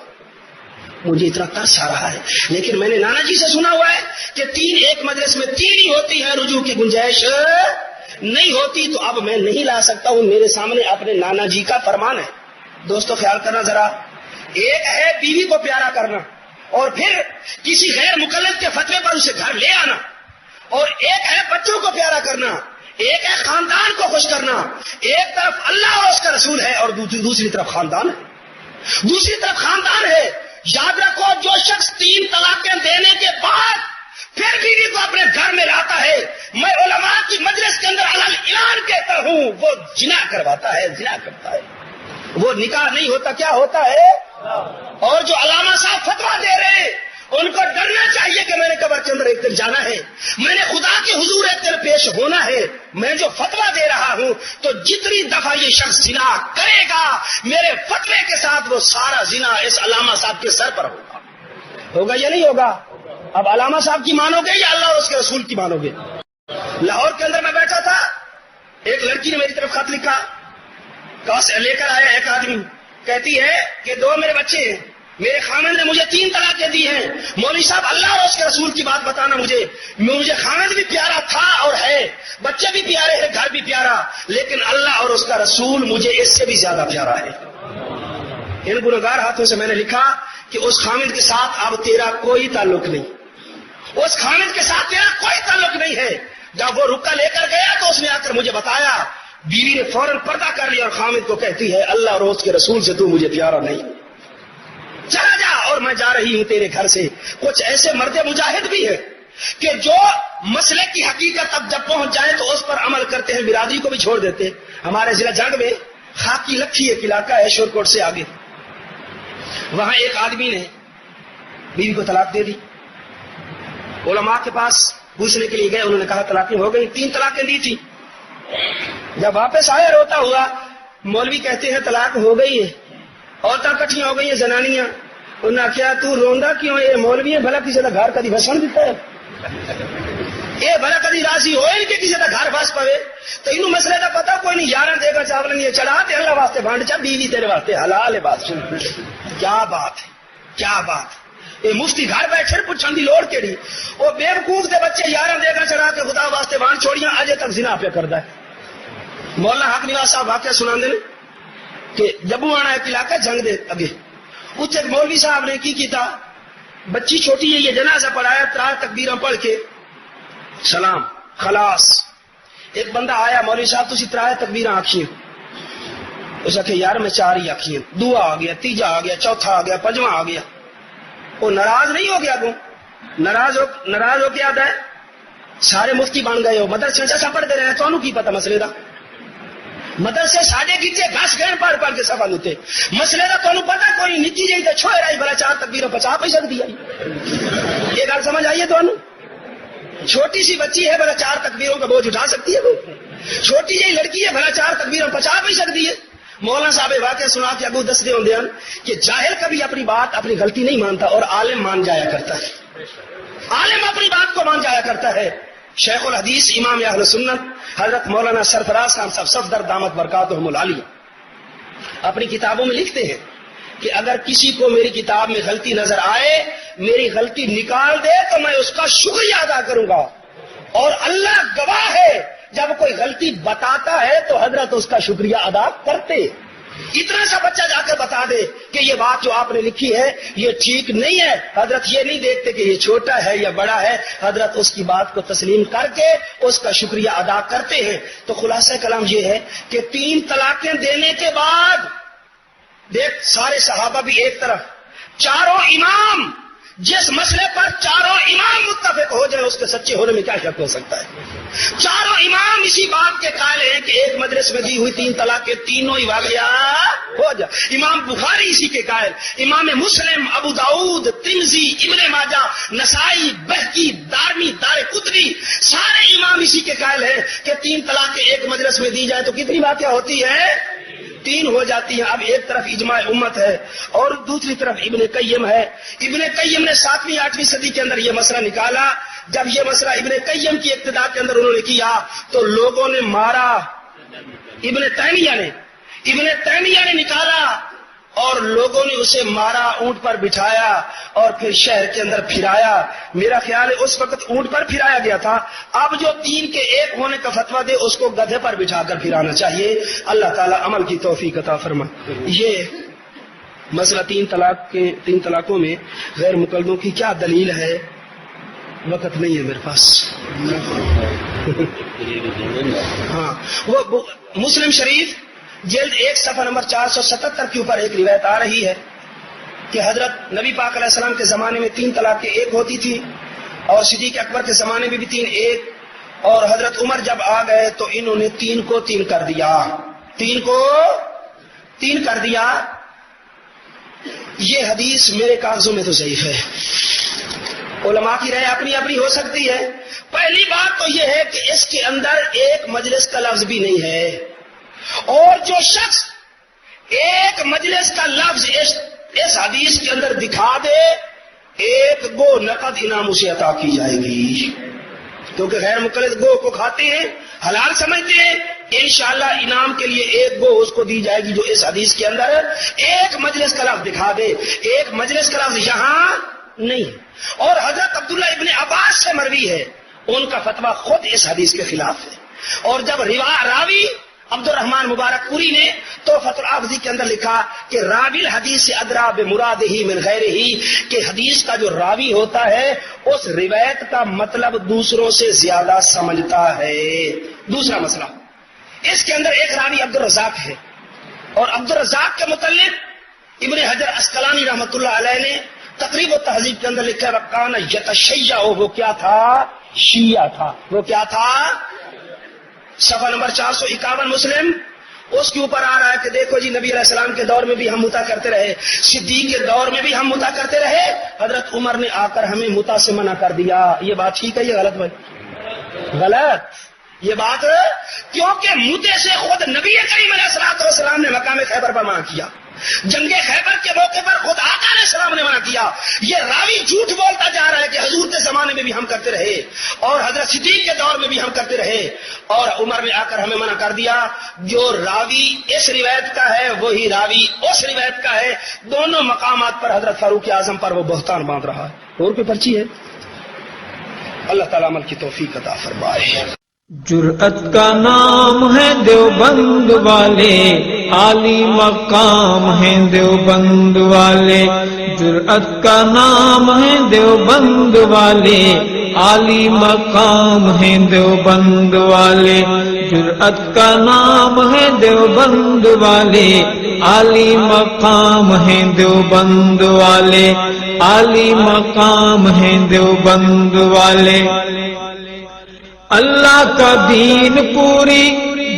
مجھے اتنا ترس آ رہا ہے, لیکن میں نے نانا جی سے سنا ہوا ہے کہ 3 ایک مجلس میں 3 ہی ہوتی ہیں, رجوع کی گنجائش نہیں ہوتی, تو اب میں نہیں لا سکتا ہوں, میرے سامنے اپنے نانا جی کا فرمان ہے. دوستو خیال کرنا ذرا, ایک ہے بیوی کو پیارا کرنا اور پھر کسی غیر مقلد کے فتوے پر اسے گھر لے آنا, اور ایک ہے بچوں کو پیارا کرنا, ایک ہے خاندان کو خوش کرنا. ایک طرف اللہ اور اس کا رسول ہے اور دوسری طرف خاندان ہے. یاد رکھو, جو شخص 3 طلاقیں دینے کے بعد پھر بیوی کو اپنے گھر میں لاتا ہے, میں علماء کی مجلس کے اندر علل اعلان کہتا ہوں, وہ زنا کرواتا ہے, زنا کرتا ہے, وہ نکاح نہیں ہوتا, کیا ہوتا ہے. اور جو علامہ صاحب فتویٰ دے رہے ہیں ان کو ڈرنا چاہیے کہ میں نے قبر کے اندر ایک دن جانا ہے, میں نے خدا کے حضور ایک دن پیش ہونا ہے. میں جو فتویٰ دے رہا ہوں تو جتنی دفعہ یہ شخص زنا کرے گا میرے فتوے کے ساتھ وہ سارا زنا اس علامہ صاحب کے سر پر ہوگا یا نہیں ہوگا. اب علامہ صاحب کی مانو گے یا اللہ اور اس کے رسول کی مانو گے. لاہور کے اندر میں بیٹھا تھا, ایک لڑکی نے میری طرف خط لکھا, لے کر آیا ایک آدمی, کہتی ہے کہ 2 میرے بچے ہیں, میرے خامد نے مجھے 3 طلاقیں دی ہیں, مولوی صاحب اللہ اور اس کے رسول کی بات بتانا, مجھے خامد بھی پیارا تھا اور ہے, بچے بھی پیارے ہیں, گھر بھی پیارا, لیکن اللہ اور اس کا رسول مجھے اس سے بھی زیادہ پیارا ہے. ان گنہگار ہاتھوں سے میں نے لکھا کہ اس خامد کے ساتھ اب تیرا کوئی تعلق نہیں, اس خامد کے ساتھ تیرا کوئی تعلق نہیں ہے. جب وہ رکا لے کر گیا تو اس نے آ کر مجھے بتایا, بیوی نے فوراً پردہ کر لیا اور خامد کو کہتی ہے اللہ اور اس کے رسول سے تو مجھے پیارا نہیں, چلا جا. اور میں جا رہی ہوں تیرے گھر سے. کچھ ایسے مرد مجاہد بھی ہیں کہ جو مسئلے کی حقیقت تک جب پہنچ جائے تو اس پر عمل کرتے ہیں, برادری کو بھی چھوڑ دیتے. ہمارے ضلع جنگ میں خاکی لکھی ایک علاقہ ہے شور کوٹ سے آگے, وہاں ایک آدمی نے بیوی کو طلاق دے دی. علماء کے پاس پوچھنے کے لیے گئے, انہوں نے کہا طلاقیں ہو گئی, 3 طلاقیں دی تھی. جب واپس آیا روتا ہوا, مولوی کہتے ہیں طلاق ہو گئی ہے, عورتیں کٹھی ہو گئی ہیں زنانیاں. انہوں نے کیا تو روندا کیوں, یہ مولوی ہے بھلا کسی کا گھر کدی بسن دیتا ہے, یہ بھلا کدی راضی ہوئے کہ کسی کا گھر بس پوے, تو انہوں مسئلے کا پتا کوئی نہیں. 11 دے گا چاول نہیں چڑھا تے اللہ واسطے بانڈ چا, بیوی تیرے واسطے حلال ہے. بات سن, کیا بات ہے, کیا بات ہے. یہ مفتی گھر بیٹھے پوچھنے کی لوڑ کیڑی, وہ بے وقوف دے بچے 11 دے گا چڑھا کے خدا واسطے بانڈ چھوڑیاں اجے تک زنا پہ کردا ہے. مولانا حق نواز صاحب واقعہ سنا دے کہ جبو آنا ایک علاقہ جنگ دے اگے, اتنے مولوی صاحب نے کی کیتا, بچی چھوٹی ہے, یہ جنازہ پڑھایا, 3 تکبیراں پڑھ کے سلام خلاص. ایک بندہ آیا, مولوی صاحب تسی 3 تکبیراں آکھیے, اس کہ یار میں 4 ہی آخی ہیں، دعا آ گیا، تیجا آ گیا، چوتھا آ گیا، پنجواں آ گیا. وہ ناراض نہیں ہو گیا، کو ناراض ہو کے آتا ہے سارے مفتی بن گئے ہو، مدرسے سے پڑھتے رہے، تو کی پتا مسئلے کا؟ مدرسے ساڈے کیتے گھس گئے پڑھ کے سفا ہوتے مسئلے کا تمہیں پتا کوئی نچی جی تو چھوڑ رہی بھلا 4 تکبیریں 50 پیسہ دیا. یہ گل سمجھ آئیے تمہیں؟ چھوٹی سی بچی ہے بھلا 4 تکبیروں کا بوجھ اٹھا سکتی ہے؟ وہ چھوٹی جی لڑکی ہے بھلا 4 تکبیروں 50 پیسہ سکتی ہے؟ مولانا صاحب واقعہ سنا کے اگو دس دے ہوں کہ جاہل کبھی اپنی بات اپنی غلطی نہیں مانتا اور عالم مان جایا کرتا ہے. عالم اپنی بات کو مان جایا کرتا ہے. شیخ الحدیث امام اہل سنت حضرت مولانا سرفراز خان صاحب صفدر دامت برکاتہم العالیہ اپنی کتابوں میں لکھتے ہیں کہ اگر کسی کو میری کتاب میں غلطی نظر آئے، میری غلطی نکال دے تو میں اس کا شکریہ ادا کروں گا، اور اللہ گواہ ہے جب کوئی غلطی بتاتا ہے تو حضرت اس کا شکریہ ادا کرتے. اتنا سا بچہ جا کر بتا دے کہ یہ بات جو آپ نے لکھی ہے یہ ٹھیک نہیں ہے، حضرت یہ نہیں دیکھتے کہ یہ چھوٹا ہے یا بڑا ہے، حضرت اس کی بات کو تسلیم کر کے اس کا شکریہ ادا کرتے ہیں. تو خلاصہ کلام یہ ہے کہ 3 طلاقیں دینے کے بعد دیکھ سارے صحابہ بھی ایک طرف، چاروں امام، جس مسئلے پر چاروں امام متفق ہو جائے اس کے سچے ہونے میں کیا شک ہو سکتا ہے؟ چاروں امام اسی بات کے قائل ہیں کہ ایک مجلس میں دی ہوئی 3 طلاقیں تینوں ہی واقعہ ہو جائے. امام بخاری اسی کے قائل، امام مسلم، ابو داؤد، ترمذی، ابن ماجہ، نسائی، بہقی، دارمی، دارقطنی، سارے امام اسی کے قائل ہیں کہ 3 طلاقیں ایک مجلس میں دی جائے تو کتنی واقعہ ہوتی ہے؟ 3 ہو جاتی ہیں. اب ایک طرف اجماع امت ہے اور دوسری طرف ابن قیم ہے. ابن قیم نے 7ویں 8ویں صدی کے اندر یہ مسئلہ نکالا. جب یہ مسئلہ ابن قیم کی ابتدا کے اندر انہوں نے کیا تو لوگوں نے مارا. ابن تیمیہ نے نکالا اور لوگوں نے اسے مارا، اونٹ پر بٹھایا اور پھر شہر کے اندر پھرایا. میرا خیال ہے اس وقت اونٹ پر پھرایا گیا تھا، اب جو 3 کے 1 ہونے کا فتویٰ دے اس کو گدھے پر بٹھا کر پھرانا چاہیے. اللہ تعالی عمل کی توفیق عطا فرمائے. یہ مسئلہ 3 طلاقوں میں غیر مقلدوں کی کیا دلیل ہے؟ وقت نہیں ہے میرے پاس. ہاں، وہ مسلم شریف جلد 1 صفحہ نمبر 477 کے اوپر ایک روایت آ رہی ہے کہ حضرت نبی پاک علیہ السلام کے زمانے میں 3 طلاقیں 1 ہوتی تھی اور صدیق اکبر کے زمانے میں بھی 3 1، اور حضرت عمر جب آ گئے تو انہوں نے 3 کو 3 کر دیا. 3 کو 3 کر دیا. یہ حدیث میرے کاغذوں میں تو ضعیف ہے. علماء کی رائے اپنی اپنی ہو سکتی ہے. پہلی بات تو یہ ہے کہ اس کے اندر ایک مجلس کا لفظ بھی نہیں ہے، اور جو شخص ایک مجلس کا لفظ اس حدیث کے اندر دکھا دے 1 گو نقد انعام اسے عطا کی جائے گی، کیونکہ غیر مقلد گو کو کھاتے ہیں، حلال سمجھتے ہیں. انشاءاللہ انعام کے لیے 1 گو اس کو دی جائے گی جو اس حدیث کے اندر ایک مجلس کا لفظ دکھا دے. ایک مجلس کا لفظ یہاں نہیں. اور حضرت عبداللہ ابن عباس سے مروی ہے، ان کا فتویٰ خود اس حدیث کے خلاف ہے. اور جب راوی عبد الرحمن مبارک پوری نے تحفۃ العابدی کے اندر لکھا کہ راوی الحدیث سے ادرا بمرادہ من غیرہ، کہ حدیث کا جو راوی ہوتا ہے اس روایت کا مطلب دوسروں سے زیادہ سمجھتا ہے. دوسرا مسئلہ، اس کے اندر ایک راوی عبد الرزاق ہے، اور عبد الرزاق کے متعلق ابن حجر عسقلانی رحمۃ اللہ علیہ نے تقریب و تہذیب کے اندر لکھا وکان یتشیع، وہ کیا تھا؟ شیعہ تھا. وہ کیا تھا؟ صفحہ نمبر 451 مسلم، اس کے اوپر آ رہا ہے کہ دیکھو جی نبی علیہ السلام کے دور میں بھی ہم متا کرتے رہے، صدیق کے دور میں بھی ہم متا کرتے رہے، حضرت عمر نے آ کر ہمیں متا سے منع کر دیا. یہ بات ٹھیک ہے یا غلط بھائی؟ غلط. یہ بات کیونکہ متے سے خود نبی کریم علیہ السلام نے مقام خیبر پر منع کیا. جنگ خیبر کے موقع پر خود آقا علیہ السلام نے منع کیا. یہ راوی جھوٹ بولتا جا رہا ہے کہ حضور کے زمانے میں بھی ہم کرتے رہے اور حضرت صدیق کے دور میں بھی ہم کرتے رہے اور عمر نے آ کر ہمیں منع کر دیا. جو راوی اس روایت کا ہے وہی راوی اس روایت کا ہے. دونوں مقامات پر حضرت فاروق اعظم پر وہ بہتان باندھ رہا ہے. اور کوئی پرچی ہے؟ اللہ تعالیٰ عمل کی توفیق عطا فرمائے. جرأت کا نام ہے دیوبند والے، عالی مقام ہے دیوبند والے. جرأت کا نام ہے دیوبند والے، عالی مقام ہیں دیوبند والے، جرأت کا نام ہے دیوبند والے، عالی مقام ہیں دیوبند والے، عالی مقام ہیں دیوبند والے۔ اللہ کا دین پوری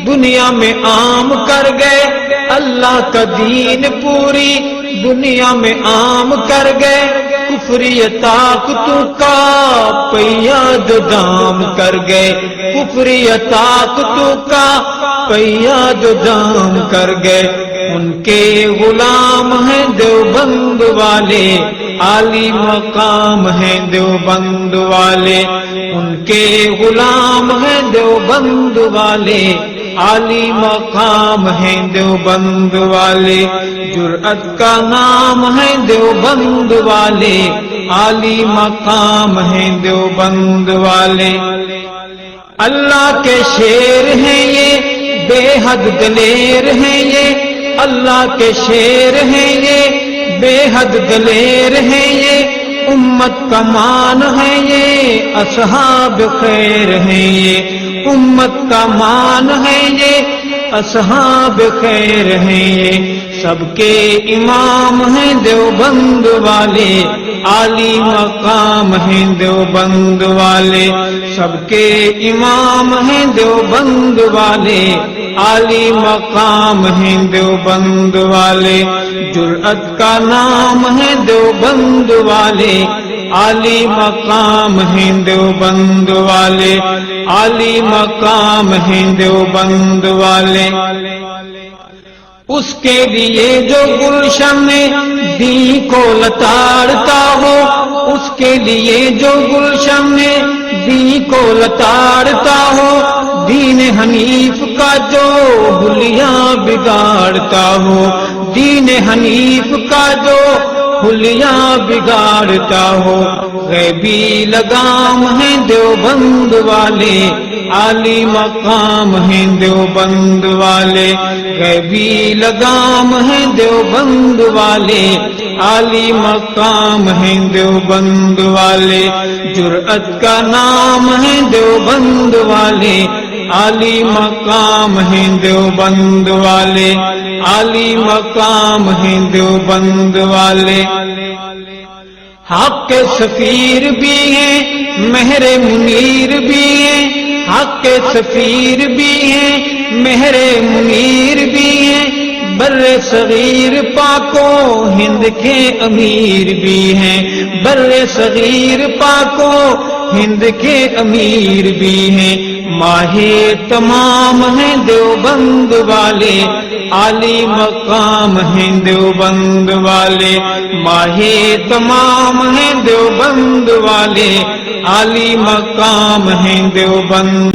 دنیا میں عام کر گئے، اللہ کا دین پوری دنیا میں عام کر گئے، کفری طاقتوں کا پہیا جو دام کر گئے، کفری طاقتوں کا پہیا جو دام کر گئے، ان کے غلام ہیں دیوبند والے، عالی مقام ہیں دیوبند والے، ان کے غلام ہیں دیوبند والے، عالی مقام ہیں دیوبند والے، جرأت کا نام ہے دیوبند والے، عالی مقام ہیں دیوبند والے۔ اللہ کے شیر ہیں یہ، بے حد دلیر ہیں یہ، اللہ کے شیر ہیں یہ، بے حد دلیر ہیں یہ، امت کا مان ہے یہ، اصحاب خیر ہیں یہ، امت کا مان ہے یہ، اصحاب خیر ہیں یہ، سب کے امام ہیں دیوبند والے، عالی مقام ہیں دیوبند والے، سب کے امام ہیں دیوبند والے، عالی مقام ہیں دیوبند والے، جرأت کا نام ہے دیوبند والے، عالی مقام ہیں دیوبند والے، عالی مقام ہیں دیوبند والے۔ اس کے لیے جو گلشن دین کو لتاڑتا ہو، اس کے لیے جو گلشن دین کو لتاڑتا ہو، دین حنیف کا جو حلیہ بگاڑتا ہو، دین حنیف کا جو حلیہ بگاڑتا ہو، غیبی لگام ہیں دیوبند والے، عالی مقام ہیں دیوبند والے، غیبی لگام ہیں دیوبند والے، عالی مقام ہیں دیوبند والے، جرأت کا نام ہے دیوبند والے، عالی مقام ہیں دیوبند والے، عالی مقام ہیں دیوبند والے۔ حق کے سفیر بھی ہیں، مہر منیر بھی ہیں، حق کے سفیر بھی ہیں، مہر منیر بھی ہیں، بر صغیر پاکو ہند کے امیر بھی ہیں، بر صغیر پاکو ہند کے امیر بھی ہیں، ماہ تمام ہیں دیوبند والے، عالی مقام ہیں دیوبند والے، ماہ تمام ہیں دیوبند والے، عالی مقام ہیں دیوبند